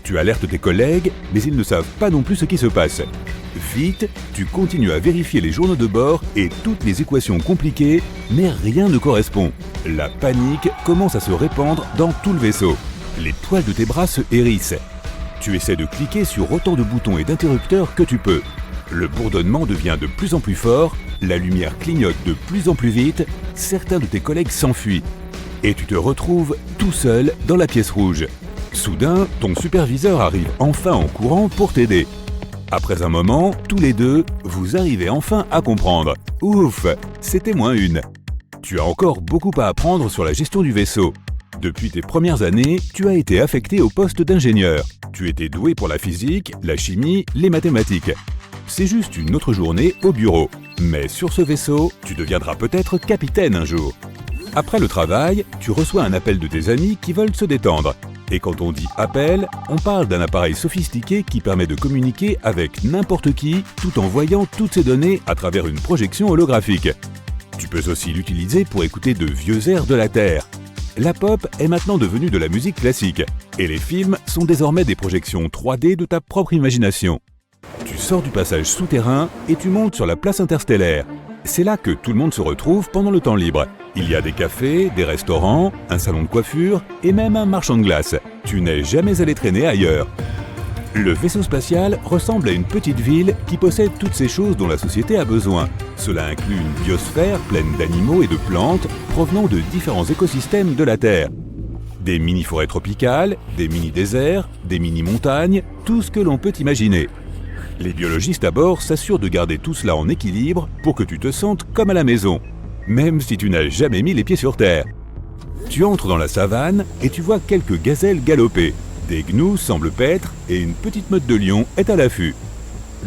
Tu alertes tes collègues, mais ils ne savent pas non plus ce qui se passe. Vite, tu continues à vérifier les journaux de bord et toutes les équations compliquées, mais rien ne correspond. La panique commence à se répandre dans tout le vaisseau. Les poils de tes bras se hérissent. Tu essaies de cliquer sur autant de boutons et d'interrupteurs que tu peux. Le bourdonnement devient de plus en plus fort, la lumière clignote de plus en plus vite, certains de tes collègues s'enfuient. Et tu te retrouves tout seul dans la pièce rouge. Soudain, ton superviseur arrive enfin en courant pour t'aider. Après un moment, tous les deux, vous arrivez enfin à comprendre. Ouf, c'était -1. Tu as encore beaucoup à apprendre sur la gestion du vaisseau. Depuis tes premières années, tu as été affecté au poste d'ingénieur. Tu étais doué pour la physique, la chimie, les mathématiques. C'est juste une autre journée au bureau. Mais sur ce vaisseau, tu deviendras peut-être capitaine un jour. Après le travail, tu reçois un appel de tes amis qui veulent se détendre. Et quand on dit appel, on parle d'un appareil sophistiqué qui permet de communiquer avec n'importe qui tout en voyant toutes ces données à travers une projection holographique. Tu peux aussi l'utiliser pour écouter de vieux airs de la Terre. La pop est maintenant devenue de la musique classique et les films sont désormais des projections 3D de ta propre imagination. Tu sors du passage souterrain et tu montes sur la place interstellaire. C'est là que tout le monde se retrouve pendant le temps libre. Il y a des cafés, des restaurants, un salon de coiffure et même un marchand de glace. Tu n'es jamais allé traîner ailleurs. Le vaisseau spatial ressemble à une petite ville qui possède toutes ces choses dont la société a besoin. Cela inclut une biosphère pleine d'animaux et de plantes provenant de différents écosystèmes de la Terre. Des mini-forêts tropicales, des mini-déserts, des mini-montagnes, tout ce que l'on peut imaginer. Les biologistes à bord s'assurent de garder tout cela en équilibre pour que tu te sentes comme à la maison, même si tu n'as jamais mis les pieds sur Terre. Tu entres dans la savane et tu vois quelques gazelles galoper. Des gnous semblent paître et une petite meute de lions est à l'affût.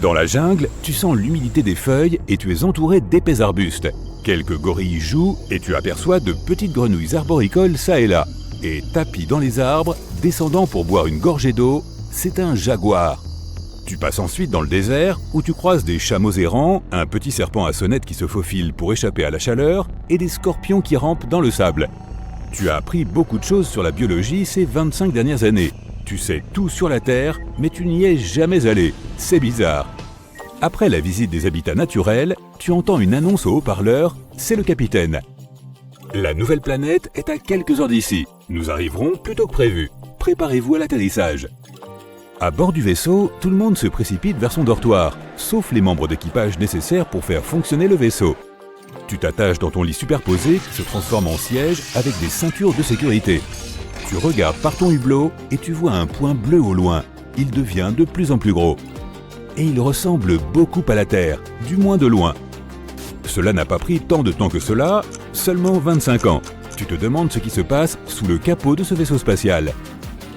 Dans la jungle, tu sens l'humidité des feuilles et tu es entouré d'épais arbustes. Quelques gorilles jouent et tu aperçois de petites grenouilles arboricoles çà et là. Et tapis dans les arbres, descendant pour boire une gorgée d'eau, c'est un jaguar. Tu passes ensuite dans le désert où tu croises des chameaux errants, un petit serpent à sonnette qui se faufile pour échapper à la chaleur et des scorpions qui rampent dans le sable. Tu as appris beaucoup de choses sur la biologie ces 25 dernières années. Tu sais tout sur la Terre, mais tu n'y es jamais allé. C'est bizarre. Après la visite des habitats naturels, tu entends une annonce au haut-parleur, c'est le capitaine. La nouvelle planète est à quelques heures d'ici. Nous arriverons plus tôt que prévu. Préparez-vous à l'atterrissage. À bord du vaisseau, tout le monde se précipite vers son dortoir, sauf les membres d'équipage nécessaires pour faire fonctionner le vaisseau. Tu t'attaches dans ton lit superposé qui se transforme en siège avec des ceintures de sécurité. Tu regardes par ton hublot et tu vois un point bleu au loin. Il devient de plus en plus gros. Et il ressemble beaucoup à la Terre, du moins de loin. Cela n'a pas pris tant de temps que cela, seulement 25 ans. Tu te demandes ce qui se passe sous le capot de ce vaisseau spatial.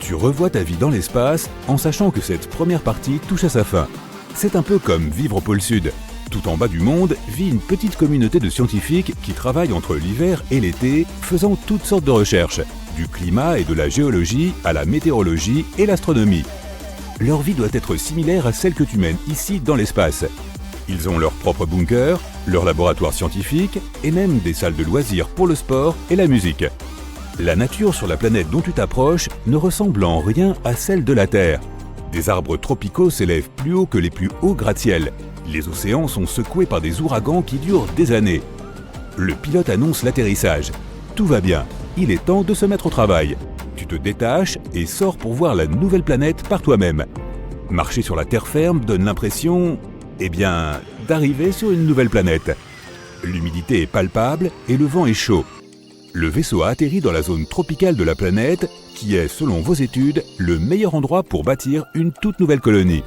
Tu revois ta vie dans l'espace en sachant que cette première partie touche à sa fin. C'est un peu comme vivre au pôle Sud. Tout en bas du monde vit une petite communauté de scientifiques qui travaillent entre l'hiver et l'été, faisant toutes sortes de recherches, du climat et de la géologie à la météorologie et l'astronomie. Leur vie doit être similaire à celle que tu mènes ici dans l'espace. Ils ont leur propre bunker, leur laboratoire scientifique et même des salles de loisirs pour le sport et la musique. La nature sur la planète dont tu t'approches ne ressemble en rien à celle de la Terre. Des arbres tropicaux s'élèvent plus haut que les plus hauts gratte-ciel. Les océans sont secoués par des ouragans qui durent des années. Le pilote annonce l'atterrissage. Tout va bien, il est temps de se mettre au travail. Tu te détaches et sors pour voir la nouvelle planète par toi-même. Marcher sur la terre ferme donne l'impression, d'arriver sur une nouvelle planète. L'humidité est palpable et le vent est chaud. Le vaisseau a atterri dans la zone tropicale de la planète, qui est, selon vos études, le meilleur endroit pour bâtir une toute nouvelle colonie.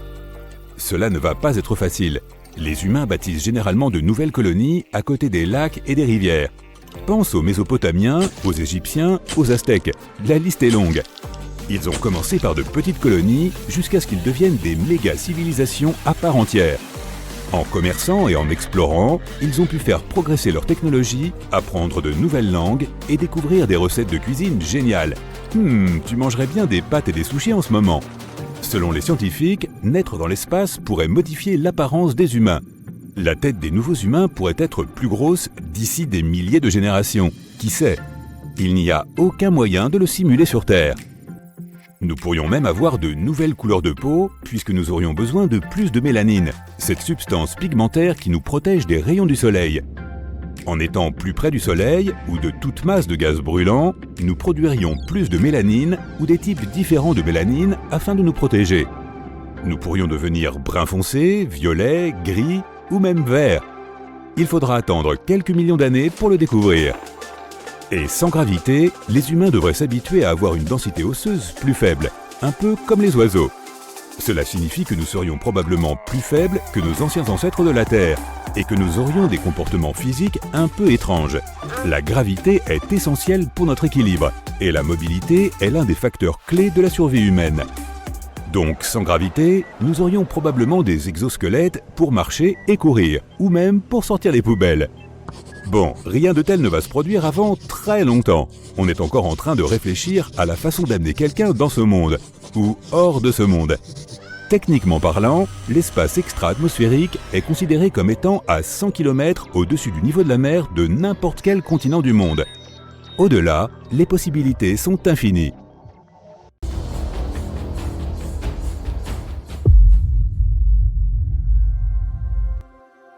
Cela ne va pas être facile. Les humains bâtissent généralement de nouvelles colonies à côté des lacs et des rivières. Pense aux Mésopotamiens, aux Égyptiens, aux Aztèques. La liste est longue. Ils ont commencé par de petites colonies jusqu'à ce qu'ils deviennent des méga-civilisations à part entière. En commerçant et en explorant, ils ont pu faire progresser leur technologie, apprendre de nouvelles langues et découvrir des recettes de cuisine géniales. Tu mangerais bien des pâtes et des sushis en ce moment. Selon les scientifiques, naître dans l'espace pourrait modifier l'apparence des humains. La tête des nouveaux humains pourrait être plus grosse d'ici des milliers de générations. Qui sait? Il n'y a aucun moyen de le simuler sur Terre. Nous pourrions même avoir de nouvelles couleurs de peau, puisque nous aurions besoin de plus de mélanine, cette substance pigmentaire qui nous protège des rayons du soleil. En étant plus près du soleil, ou de toute masse de gaz brûlant, nous produirions plus de mélanine ou des types différents de mélanine afin de nous protéger. Nous pourrions devenir brun foncé, violet, gris ou même vert. Il faudra attendre quelques millions d'années pour le découvrir. Et sans gravité, les humains devraient s'habituer à avoir une densité osseuse plus faible, un peu comme les oiseaux. Cela signifie que nous serions probablement plus faibles que nos anciens ancêtres de la Terre, et que nous aurions des comportements physiques un peu étranges. La gravité est essentielle pour notre équilibre, et la mobilité est l'un des facteurs clés de la survie humaine. Donc, sans gravité, nous aurions probablement des exosquelettes pour marcher et courir, ou même pour sortir les poubelles. Bon, rien de tel ne va se produire avant très longtemps. On est encore en train de réfléchir à la façon d'amener quelqu'un dans ce monde, ou hors de ce monde. Techniquement parlant, l'espace extra-atmosphérique est considéré comme étant à 100 km au-dessus du niveau de la mer de n'importe quel continent du monde. Au-delà, les possibilités sont infinies.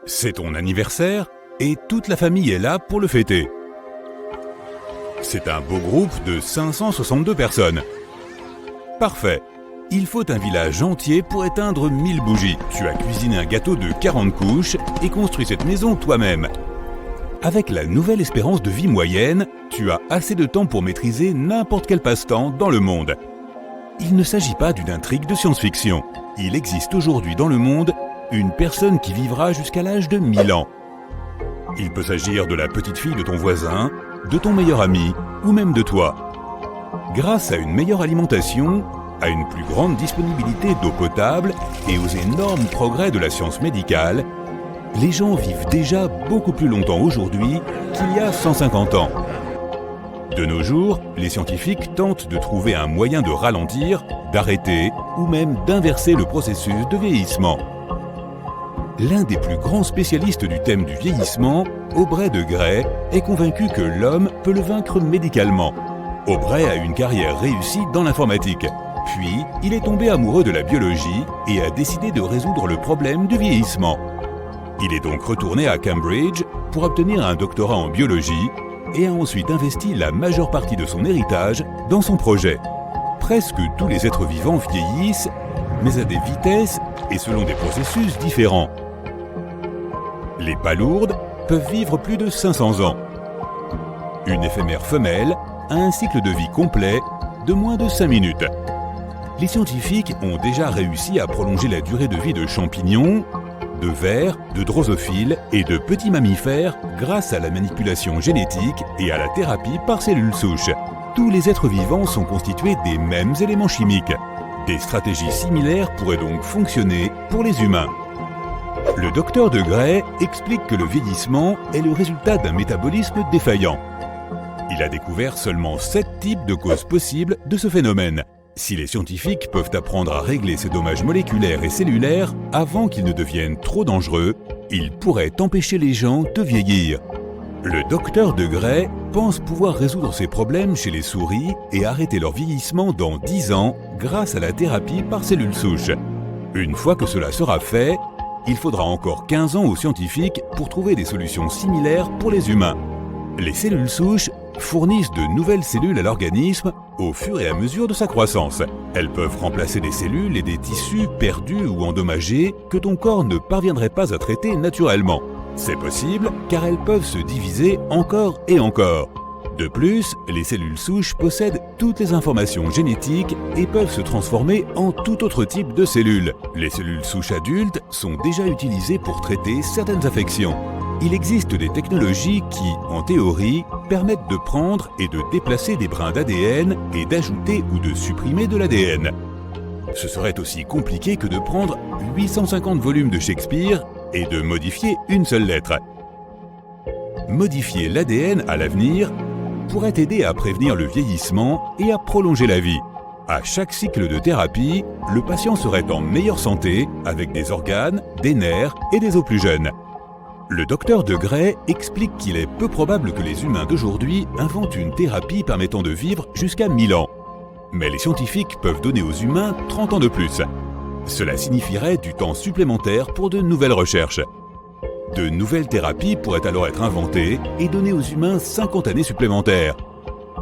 C'est ton anniversaire et toute la famille est là pour le fêter. C'est un beau groupe de 562 personnes. Parfait. Il faut un village entier pour éteindre 1000 bougies. Tu as cuisiné un gâteau de 40 couches et construit cette maison toi-même. Avec la nouvelle espérance de vie moyenne, tu as assez de temps pour maîtriser n'importe quel passe-temps dans le monde. Il ne s'agit pas d'une intrigue de science-fiction. Il existe aujourd'hui dans le monde une personne qui vivra jusqu'à l'âge de 1000 ans. Il peut s'agir de la petite fille de ton voisin, de ton meilleur ami ou même de toi. Grâce à une meilleure alimentation, à une plus grande disponibilité d'eau potable et aux énormes progrès de la science médicale, les gens vivent déjà beaucoup plus longtemps aujourd'hui qu'il y a 150 ans. De nos jours, les scientifiques tentent de trouver un moyen de ralentir, d'arrêter ou même d'inverser le processus de vieillissement. L'un des plus grands spécialistes du thème du vieillissement, Aubrey de Grey, est convaincu que l'homme peut le vaincre médicalement. Aubrey a une carrière réussie dans l'informatique. Puis, il est tombé amoureux de la biologie et a décidé de résoudre le problème du vieillissement. Il est donc retourné à Cambridge pour obtenir un doctorat en biologie et a ensuite investi la majeure partie de son héritage dans son projet. Presque tous les êtres vivants vieillissent, mais à des vitesses et selon des processus différents. Les palourdes peuvent vivre plus de 500 ans. Une éphémère femelle a un cycle de vie complet de moins de 5 minutes. Les scientifiques ont déjà réussi à prolonger la durée de vie de champignons, de vers, de drosophiles et de petits mammifères grâce à la manipulation génétique et à la thérapie par cellules souches. Tous les êtres vivants sont constitués des mêmes éléments chimiques. Des stratégies similaires pourraient donc fonctionner pour les humains. Le docteur de Gray explique que le vieillissement est le résultat d'un métabolisme défaillant. Il a découvert seulement 7 types de causes possibles de ce phénomène. Si les scientifiques peuvent apprendre à régler ces dommages moléculaires et cellulaires avant qu'ils ne deviennent trop dangereux, ils pourraient empêcher les gens de vieillir. Le docteur de Gray pense pouvoir résoudre ces problèmes chez les souris et arrêter leur vieillissement dans 10 ans grâce à la thérapie par cellules souches. Une fois que cela sera fait, il faudra encore 15 ans aux scientifiques pour trouver des solutions similaires pour les humains. Les cellules souches fournissent de nouvelles cellules à l'organisme au fur et à mesure de sa croissance. Elles peuvent remplacer des cellules et des tissus perdus ou endommagés que ton corps ne parviendrait pas à traiter naturellement. C'est possible car elles peuvent se diviser encore et encore. De plus, les cellules souches possèdent toutes les informations génétiques et peuvent se transformer en tout autre type de cellules. Les cellules souches adultes sont déjà utilisées pour traiter certaines affections. Il existe des technologies qui, en théorie, permettent de prendre et de déplacer des brins d'ADN et d'ajouter ou de supprimer de l'ADN. Ce serait aussi compliqué que de prendre 850 volumes de Shakespeare et de modifier une seule lettre. Modifier l'ADN à l'avenir pourrait aider à prévenir le vieillissement et à prolonger la vie. À chaque cycle de thérapie, le patient serait en meilleure santé avec des organes, des nerfs et des os plus jeunes. Le docteur de Gray explique qu'il est peu probable que les humains d'aujourd'hui inventent une thérapie permettant de vivre jusqu'à 1000 ans. Mais les scientifiques peuvent donner aux humains 30 ans de plus. Cela signifierait du temps supplémentaire pour de nouvelles recherches. De nouvelles thérapies pourraient alors être inventées et donner aux humains 50 années supplémentaires.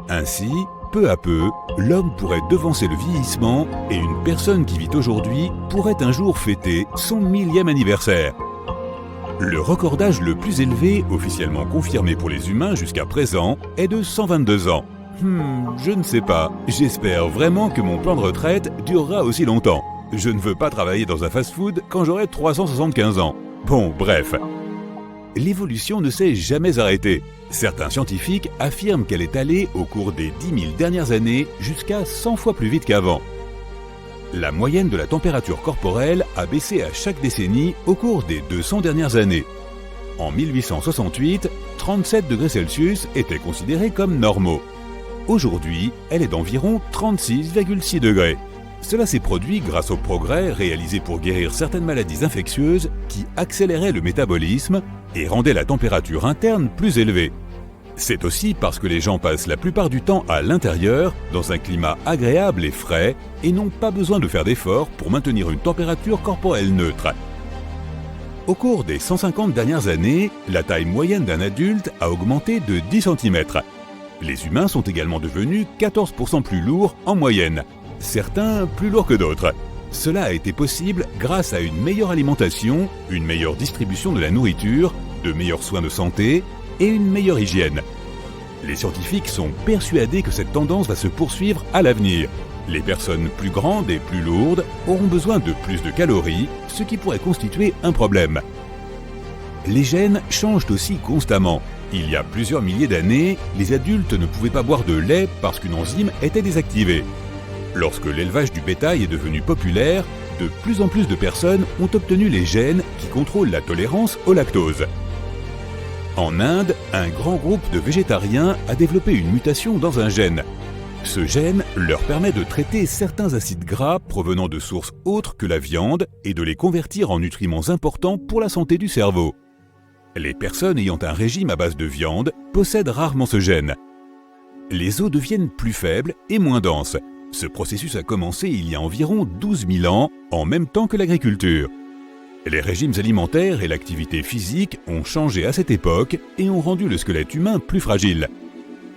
Ainsi, peu à peu, l'homme pourrait devancer le vieillissement et une personne qui vit aujourd'hui pourrait un jour fêter son 1000e anniversaire. Le record d'âge le plus élevé, officiellement confirmé pour les humains jusqu'à présent, est de 122 ans. Je ne sais pas. J'espère vraiment que mon plan de retraite durera aussi longtemps. Je ne veux pas travailler dans un fast-food quand j'aurai 375 ans. Bon, bref. L'évolution ne s'est jamais arrêtée. Certains scientifiques affirment qu'elle est allée au cours des 10 000 dernières années jusqu'à 100 fois plus vite qu'avant. La moyenne de la température corporelle a baissé à chaque décennie au cours des 200 dernières années. En 1868, 37 degrés Celsius étaient considérés comme normaux. Aujourd'hui, elle est d'environ 36,6 degrés. Cela s'est produit grâce aux progrès réalisés pour guérir certaines maladies infectieuses qui accéléraient le métabolisme et rendaient la température interne plus élevée. C'est aussi parce que les gens passent la plupart du temps à l'intérieur, dans un climat agréable et frais, et n'ont pas besoin de faire d'efforts pour maintenir une température corporelle neutre. Au cours des 150 dernières années, la taille moyenne d'un adulte a augmenté de 10 cm. Les humains sont également devenus 14% plus lourds en moyenne, certains plus lourds que d'autres. Cela a été possible grâce à une meilleure alimentation, une meilleure distribution de la nourriture, de meilleurs soins de santé et une meilleure hygiène. Les scientifiques sont persuadés que cette tendance va se poursuivre à l'avenir. Les personnes plus grandes et plus lourdes auront besoin de plus de calories, ce qui pourrait constituer un problème. Les gènes changent aussi constamment. Il y a plusieurs milliers d'années, les adultes ne pouvaient pas boire de lait parce qu'une enzyme était désactivée. Lorsque l'élevage du bétail est devenu populaire, de plus en plus de personnes ont obtenu les gènes qui contrôlent la tolérance au lactose. En Inde, un grand groupe de végétariens a développé une mutation dans un gène. Ce gène leur permet de traiter certains acides gras provenant de sources autres que la viande et de les convertir en nutriments importants pour la santé du cerveau. Les personnes ayant un régime à base de viande possèdent rarement ce gène. Les os deviennent plus faibles et moins denses. Ce processus a commencé il y a environ 12 000 ans, en même temps que l'agriculture. Les régimes alimentaires et l'activité physique ont changé à cette époque et ont rendu le squelette humain plus fragile.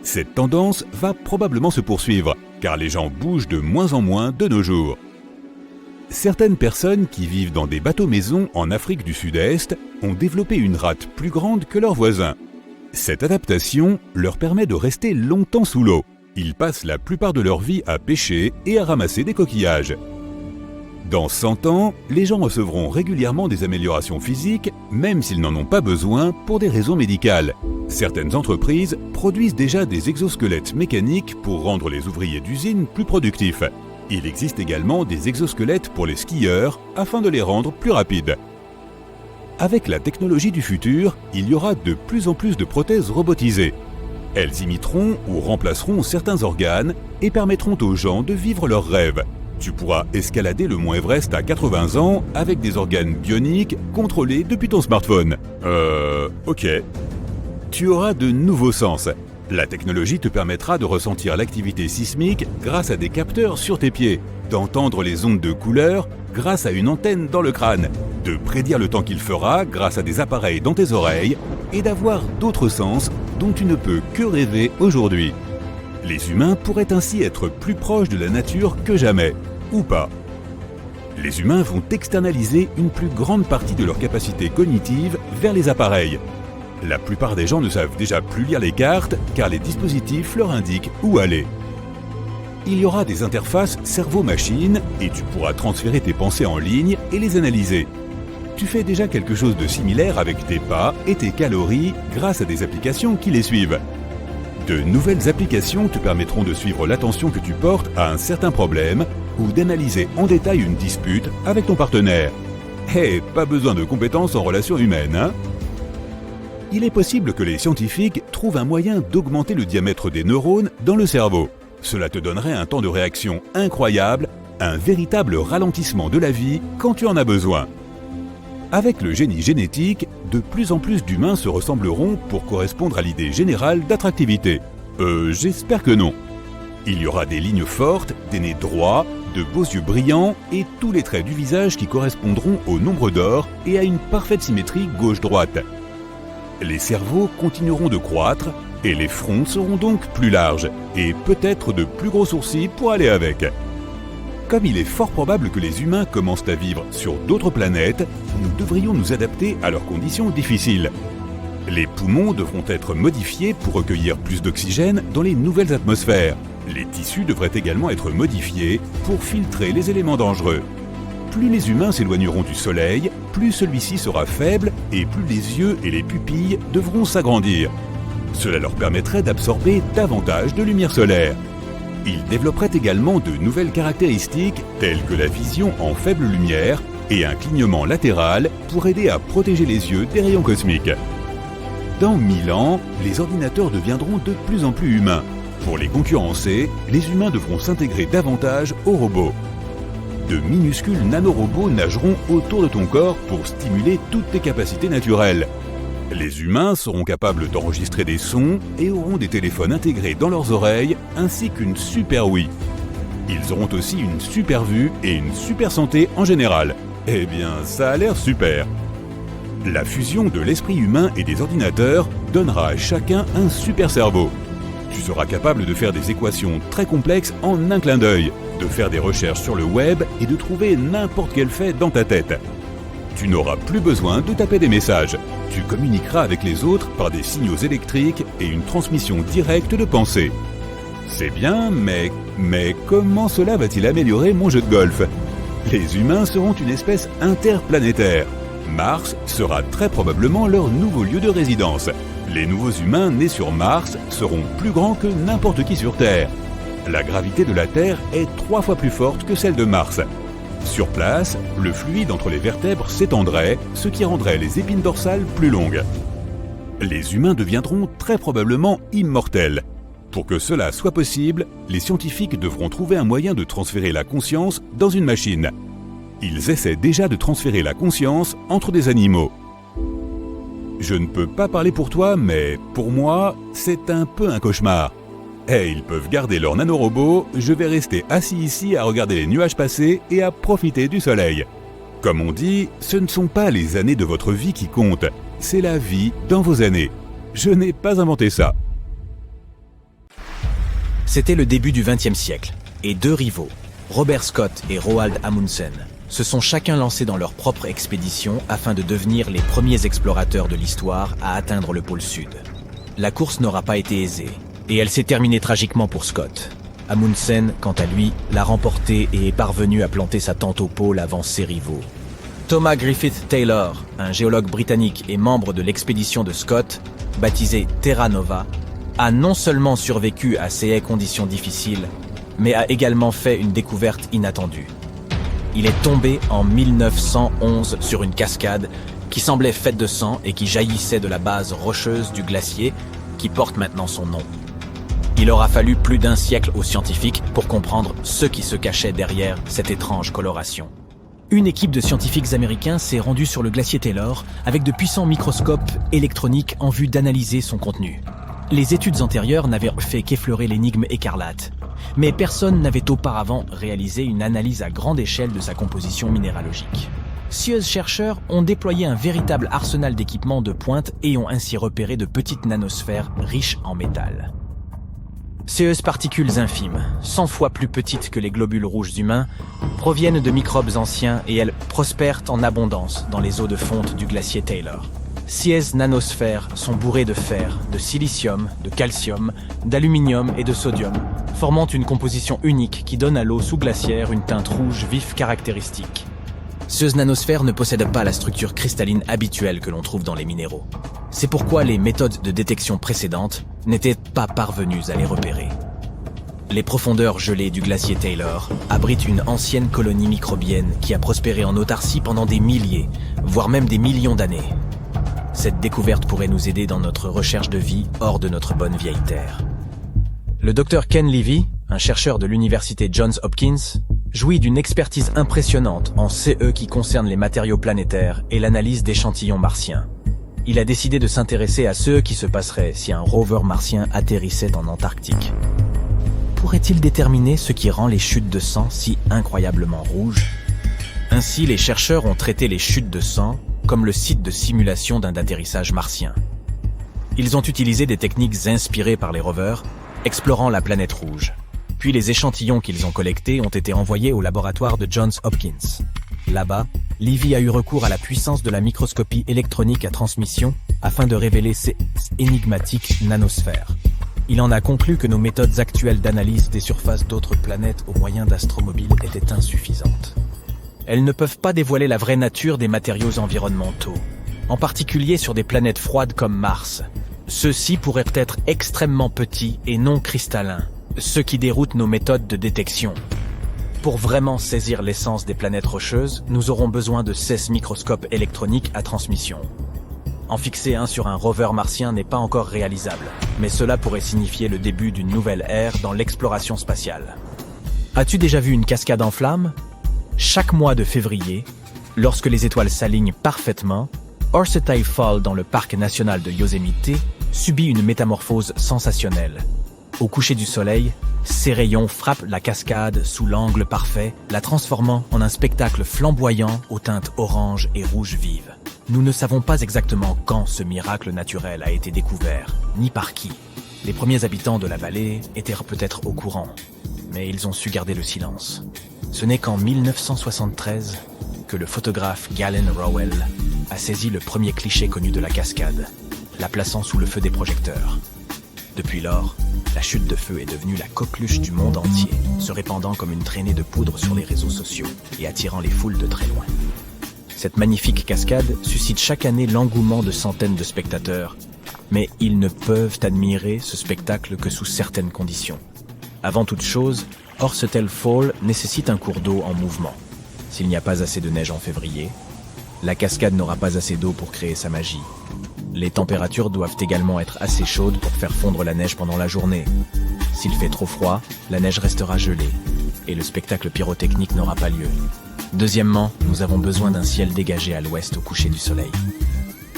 Cette tendance va probablement se poursuivre, car les gens bougent de moins en moins de nos jours. Certaines personnes qui vivent dans des bateaux-maisons en Afrique du Sud-Est ont développé une rate plus grande que leurs voisins. Cette adaptation leur permet de rester longtemps sous l'eau. Ils passent la plupart de leur vie à pêcher et à ramasser des coquillages. Dans 100 ans, les gens recevront régulièrement des améliorations physiques, même s'ils n'en ont pas besoin pour des raisons médicales. Certaines entreprises produisent déjà des exosquelettes mécaniques pour rendre les ouvriers d'usine plus productifs. Il existe également des exosquelettes pour les skieurs afin de les rendre plus rapides. Avec la technologie du futur, il y aura de plus en plus de prothèses robotisées. Elles imiteront ou remplaceront certains organes et permettront aux gens de vivre leurs rêves. Tu pourras escalader le mont Everest à 80 ans avec des organes bioniques contrôlés depuis ton smartphone. Ok. Tu auras de nouveaux sens. La technologie te permettra de ressentir l'activité sismique grâce à des capteurs sur tes pieds, d'entendre les ondes de couleur grâce à une antenne dans le crâne, de prédire le temps qu'il fera grâce à des appareils dans tes oreilles et d'avoir d'autres sens dont tu ne peux que rêver aujourd'hui. Les humains pourraient ainsi être plus proches de la nature que jamais, ou pas. Les humains vont externaliser une plus grande partie de leur capacité cognitive vers les appareils. La plupart des gens ne savent déjà plus lire les cartes car les dispositifs leur indiquent où aller. Il y aura des interfaces cerveau-machine et tu pourras transférer tes pensées en ligne et les analyser. Tu fais déjà quelque chose de similaire avec tes pas et tes calories grâce à des applications qui les suivent. De nouvelles applications te permettront de suivre l'attention que tu portes à un certain problème ou d'analyser en détail une dispute avec ton partenaire. Pas besoin de compétences en relations humaines, hein? Il est possible que les scientifiques trouvent un moyen d'augmenter le diamètre des neurones dans le cerveau. Cela te donnerait un temps de réaction incroyable, un véritable ralentissement de la vie quand tu en as besoin. Avec le génie génétique, de plus en plus d'humains se ressembleront pour correspondre à l'idée générale d'attractivité. J'espère que non. Il y aura des lignes fortes, des nez droits, de beaux yeux brillants et tous les traits du visage qui correspondront au nombre d'or et à une parfaite symétrie gauche-droite. Les cerveaux continueront de croître et les fronts seront donc plus larges et peut-être de plus gros sourcils pour aller avec. Comme il est fort probable que les humains commencent à vivre sur d'autres planètes, nous devrions nous adapter à leurs conditions difficiles. Les poumons devront être modifiés pour recueillir plus d'oxygène dans les nouvelles atmosphères. Les tissus devraient également être modifiés pour filtrer les éléments dangereux. Plus les humains s'éloigneront du soleil, plus celui-ci sera faible et plus les yeux et les pupilles devront s'agrandir. Cela leur permettrait d'absorber davantage de lumière solaire. Ils développeraient également de nouvelles caractéristiques telles que la vision en faible lumière et un clignement latéral pour aider à protéger les yeux des rayons cosmiques. Dans 1000 ans, les ordinateurs deviendront de plus en plus humains. Pour les concurrencer, les humains devront s'intégrer davantage aux robots. De minuscules nanorobots nageront autour de ton corps pour stimuler toutes tes capacités naturelles. Les humains seront capables d'enregistrer des sons et auront des téléphones intégrés dans leurs oreilles ainsi qu'une super ouïe. Ils auront aussi une super vue et une super santé en général. Eh bien, ça a l'air super. La fusion de l'esprit humain et des ordinateurs donnera à chacun un super cerveau. Tu seras capable de faire des équations très complexes en un clin d'œil, de faire des recherches sur le web et de trouver n'importe quel fait dans ta tête. Tu n'auras plus besoin de taper des messages. Tu communiqueras avec les autres par des signaux électriques et une transmission directe de pensée. C'est bien, mais comment cela va-t-il améliorer mon jeu de golf? Les humains seront une espèce interplanétaire. Mars sera très probablement leur nouveau lieu de résidence. Les nouveaux humains nés sur Mars seront plus grands que n'importe qui sur Terre. La gravité de la Terre est 3 fois plus forte que celle de Mars. Sur place, le fluide entre les vertèbres s'étendrait, ce qui rendrait les épines dorsales plus longues. Les humains deviendront très probablement immortels. Pour que cela soit possible, les scientifiques devront trouver un moyen de transférer la conscience dans une machine. Ils essaient déjà de transférer la conscience entre des animaux. Je ne peux pas parler pour toi, mais pour moi, c'est un peu un cauchemar. Ils peuvent garder leur nanorobot, je vais rester assis ici à regarder les nuages passer et à profiter du soleil. Comme on dit, ce ne sont pas les années de votre vie qui comptent, c'est la vie dans vos années. Je n'ai pas inventé ça. C'était le début du XXe siècle, et deux rivaux, Robert Scott et Roald Amundsen, se sont chacun lancés dans leur propre expédition afin de devenir les premiers explorateurs de l'histoire à atteindre le pôle sud. La course n'aura pas été aisée, et elle s'est terminée tragiquement pour Scott. Amundsen, quant à lui, l'a remporté et est parvenu à planter sa tente au pôle avant ses rivaux. Thomas Griffith Taylor, un géologue britannique et membre de l'expédition de Scott, baptisé Terra Nova, a non seulement survécu à ces conditions difficiles, mais a également fait une découverte inattendue. Il est tombé en 1911 sur une cascade qui semblait faite de sang et qui jaillissait de la base rocheuse du glacier qui porte maintenant son nom. Il aura fallu plus d'1 siècle aux scientifiques pour comprendre ce qui se cachait derrière cette étrange coloration. Une équipe de scientifiques américains s'est rendue sur le glacier Taylor avec de puissants microscopes électroniques en vue d'analyser son contenu. Les études antérieures n'avaient fait qu'effleurer l'énigme écarlate, mais personne n'avait auparavant réalisé une analyse à grande échelle de sa composition minéralogique. Scieuses chercheurs ont déployé un véritable arsenal d'équipements de pointe et ont ainsi repéré de petites nanosphères riches en métal. Ces particules infimes, 100 fois plus petites que les globules rouges humains, proviennent de microbes anciens et elles prospèrent en abondance dans les eaux de fonte du glacier Taylor. Ces nanosphères sont bourrées de fer, de silicium, de calcium, d'aluminium et de sodium, formant une composition unique qui donne à l'eau sous-glaciaire une teinte rouge vif caractéristique. Ces nanosphères ne possèdent pas la structure cristalline habituelle que l'on trouve dans les minéraux. C'est pourquoi les méthodes de détection précédentes n'étaient pas parvenues à les repérer. Les profondeurs gelées du glacier Taylor abritent une ancienne colonie microbienne qui a prospéré en autarcie pendant des milliers, voire même des millions d'années. Cette découverte pourrait nous aider dans notre recherche de vie hors de notre bonne vieille Terre. Le Dr Ken Levy, un chercheur de l'université Johns Hopkins, jouit d'une expertise impressionnante en CE qui concerne les matériaux planétaires et l'analyse d'échantillons martiens. Il a décidé de s'intéresser à ce qui se passerait si un rover martien atterrissait en Antarctique. Pourrait-il déterminer ce qui rend les chutes de sang si incroyablement rouges? Ainsi, les chercheurs ont traité les chutes de sang comme le site de simulation d'un atterrissage martien. Ils ont utilisé des techniques inspirées par les rovers, explorant la planète rouge. Puis les échantillons qu'ils ont collectés ont été envoyés au laboratoire de Johns Hopkins. Là-bas, Levy a eu recours à la puissance de la microscopie électronique à transmission afin de révéler ces énigmatiques nanosphères. Il en a conclu que nos méthodes actuelles d'analyse des surfaces d'autres planètes au moyen d'astromobiles étaient insuffisantes. Elles ne peuvent pas dévoiler la vraie nature des matériaux environnementaux, en particulier sur des planètes froides comme Mars. Ceux-ci pourraient être extrêmement petits et non cristallins, ce qui déroute nos méthodes de détection. Pour vraiment saisir l'essence des planètes rocheuses, nous aurons besoin de 16 microscopes électroniques à transmission. En fixer un sur un rover martien n'est pas encore réalisable, mais cela pourrait signifier le début d'une nouvelle ère dans l'exploration spatiale. As-tu déjà vu une cascade en flammes? Chaque mois de février, lorsque les étoiles s'alignent parfaitement, Horsetay Fall dans le parc national de Yosemite subit une métamorphose sensationnelle. Au coucher du soleil, ces rayons frappent la cascade sous l'angle parfait, la transformant en un spectacle flamboyant aux teintes orange et rouge vives. Nous ne savons pas exactement quand ce miracle naturel a été découvert, ni par qui. Les premiers habitants de la vallée étaient peut-être au courant, mais ils ont su garder le silence. Ce n'est qu'en 1973 que le photographe Galen Rowell a saisi le premier cliché connu de la cascade, la plaçant sous le feu des projecteurs. Depuis lors, la chute de feu est devenue la coqueluche du monde entier, se répandant comme une traînée de poudre sur les réseaux sociaux et attirant les foules de très loin. Cette magnifique cascade suscite chaque année l'engouement de centaines de spectateurs, mais ils ne peuvent admirer ce spectacle que sous certaines conditions. Avant toute chose, Horsetay Fall nécessite un cours d'eau en mouvement. S'il n'y a pas assez de neige en février, la cascade n'aura pas assez d'eau pour créer sa magie. Les températures doivent également être assez chaudes pour faire fondre la neige pendant la journée. S'il fait trop froid, la neige restera gelée et le spectacle pyrotechnique n'aura pas lieu. Deuxièmement, nous avons besoin d'un ciel dégagé à l'ouest au coucher du soleil.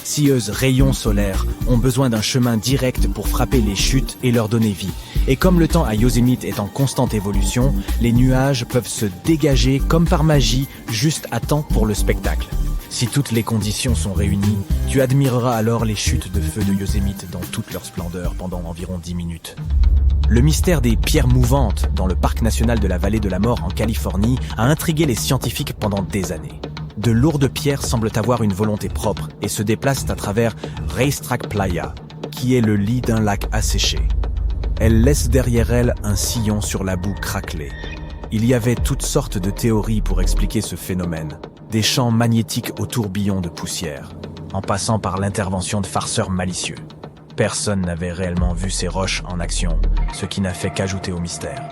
Scieuses rayons solaires ont besoin d'un chemin direct pour frapper les chutes et leur donner vie. Et comme le temps à Yosemite est en constante évolution, les nuages peuvent se dégager comme par magie juste à temps pour le spectacle. Si toutes les conditions sont réunies, tu admireras alors les chutes de feu de Yosemite dans toute leur splendeur pendant environ 10 minutes. Le mystère des pierres mouvantes dans le parc national de la Vallée de la Mort en Californie a intrigué les scientifiques pendant des années. De lourdes pierres semblent avoir une volonté propre et se déplacent à travers Racetrack Playa, qui est le lit d'un lac asséché. Elles laissent derrière elles un sillon sur la boue craquelée. Il y avait toutes sortes de théories pour expliquer ce phénomène, des champs magnétiques aux tourbillons de poussière, en passant par l'intervention de farceurs malicieux. Personne n'avait réellement vu ces roches en action, ce qui n'a fait qu'ajouter au mystère.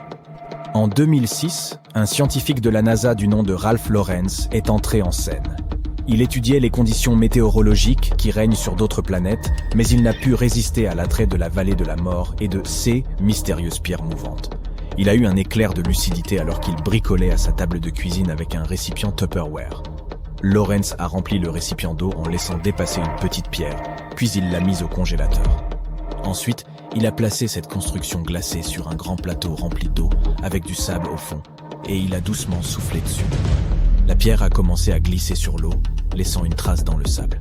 En 2006, un scientifique de la NASA du nom de Ralph Lorenz est entré en scène. Il étudiait les conditions météorologiques qui règnent sur d'autres planètes, mais il n'a pu résister à l'attrait de la Vallée de la Mort et de ces mystérieuses pierres mouvantes. Il a eu un éclair de lucidité alors qu'il bricolait à sa table de cuisine avec un récipient Tupperware. Lorenz a rempli le récipient d'eau en laissant dépasser une petite pierre, puis il l'a mise au congélateur. Ensuite, il a placé cette construction glacée sur un grand plateau rempli d'eau avec du sable au fond, et il a doucement soufflé dessus. La pierre a commencé à glisser sur l'eau, laissant une trace dans le sable.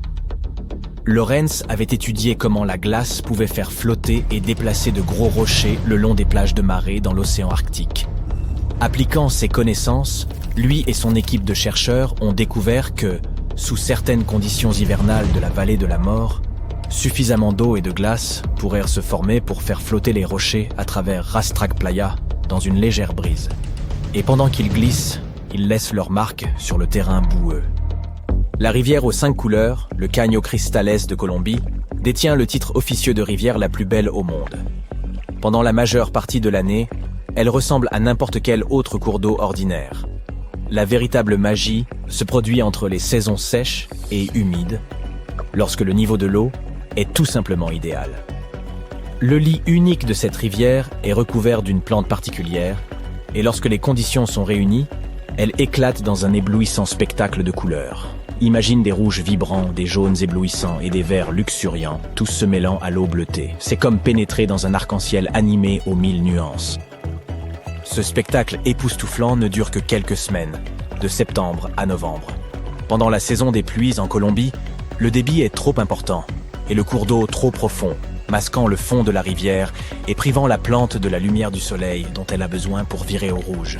Lorenz avait étudié comment la glace pouvait faire flotter et déplacer de gros rochers le long des plages de marée dans l'océan Arctique. Appliquant ses connaissances, lui et son équipe de chercheurs ont découvert que, sous certaines conditions hivernales de la Vallée de la Mort, suffisamment d'eau et de glace pourraient se former pour faire flotter les rochers à travers Racetrack Playa dans une légère brise. Et pendant qu'ils glissent, ils laissent leur marque sur le terrain boueux. La rivière aux 5 couleurs, le Caño Cristales de Colombie, détient le titre officieux de rivière la plus belle au monde. Pendant la majeure partie de l'année, elle ressemble à n'importe quel autre cours d'eau ordinaire. La véritable magie se produit entre les saisons sèches et humides, lorsque le niveau de l'eau est tout simplement idéal. Le lit unique de cette rivière est recouvert d'une plante particulière, et lorsque les conditions sont réunies, elle éclate dans un éblouissant spectacle de couleurs. Imagine des rouges vibrants, des jaunes éblouissants et des verts luxuriants, tous se mêlant à l'eau bleutée. C'est comme pénétrer dans un arc-en-ciel animé aux 1000 nuances. Ce spectacle époustouflant ne dure que quelques semaines, de septembre à novembre. Pendant la saison des pluies en Colombie, le débit est trop important et le cours d'eau trop profond, masquant le fond de la rivière et privant la plante de la lumière du soleil dont elle a besoin pour virer au rouge.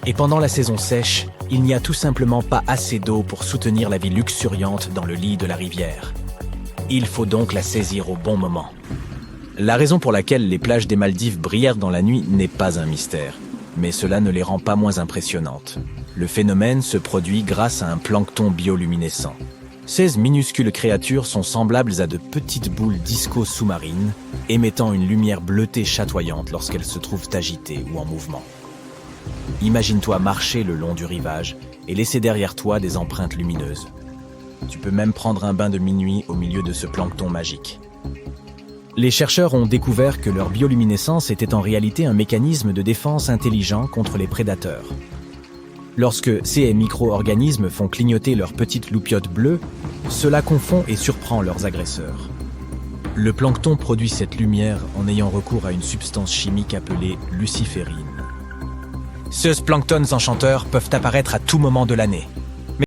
Et pendant la saison sèche, il n'y a tout simplement pas assez d'eau pour soutenir la vie luxuriante dans le lit de la rivière. Il faut donc la saisir au bon moment. La raison pour laquelle les plages des Maldives brillèrent dans la nuit n'est pas un mystère, mais cela ne les rend pas moins impressionnantes. Le phénomène se produit grâce à un plancton bioluminescent. Ces minuscules créatures sont semblables à de petites boules disco sous-marines, émettant une lumière bleutée chatoyante lorsqu'elles se trouvent agitées ou en mouvement. Imagine-toi marcher le long du rivage et laisser derrière toi des empreintes lumineuses. Tu peux même prendre un bain de minuit au milieu de ce plancton magique. Les chercheurs ont découvert que leur bioluminescence était en réalité un mécanisme de défense intelligent contre les prédateurs. Lorsque ces micro-organismes font clignoter leurs petites loupiottes bleues, cela confond et surprend leurs agresseurs. Le plancton produit cette lumière en ayant recours à une substance chimique appelée luciférine. Ces planctons enchanteurs peuvent apparaître à tout moment de l'année.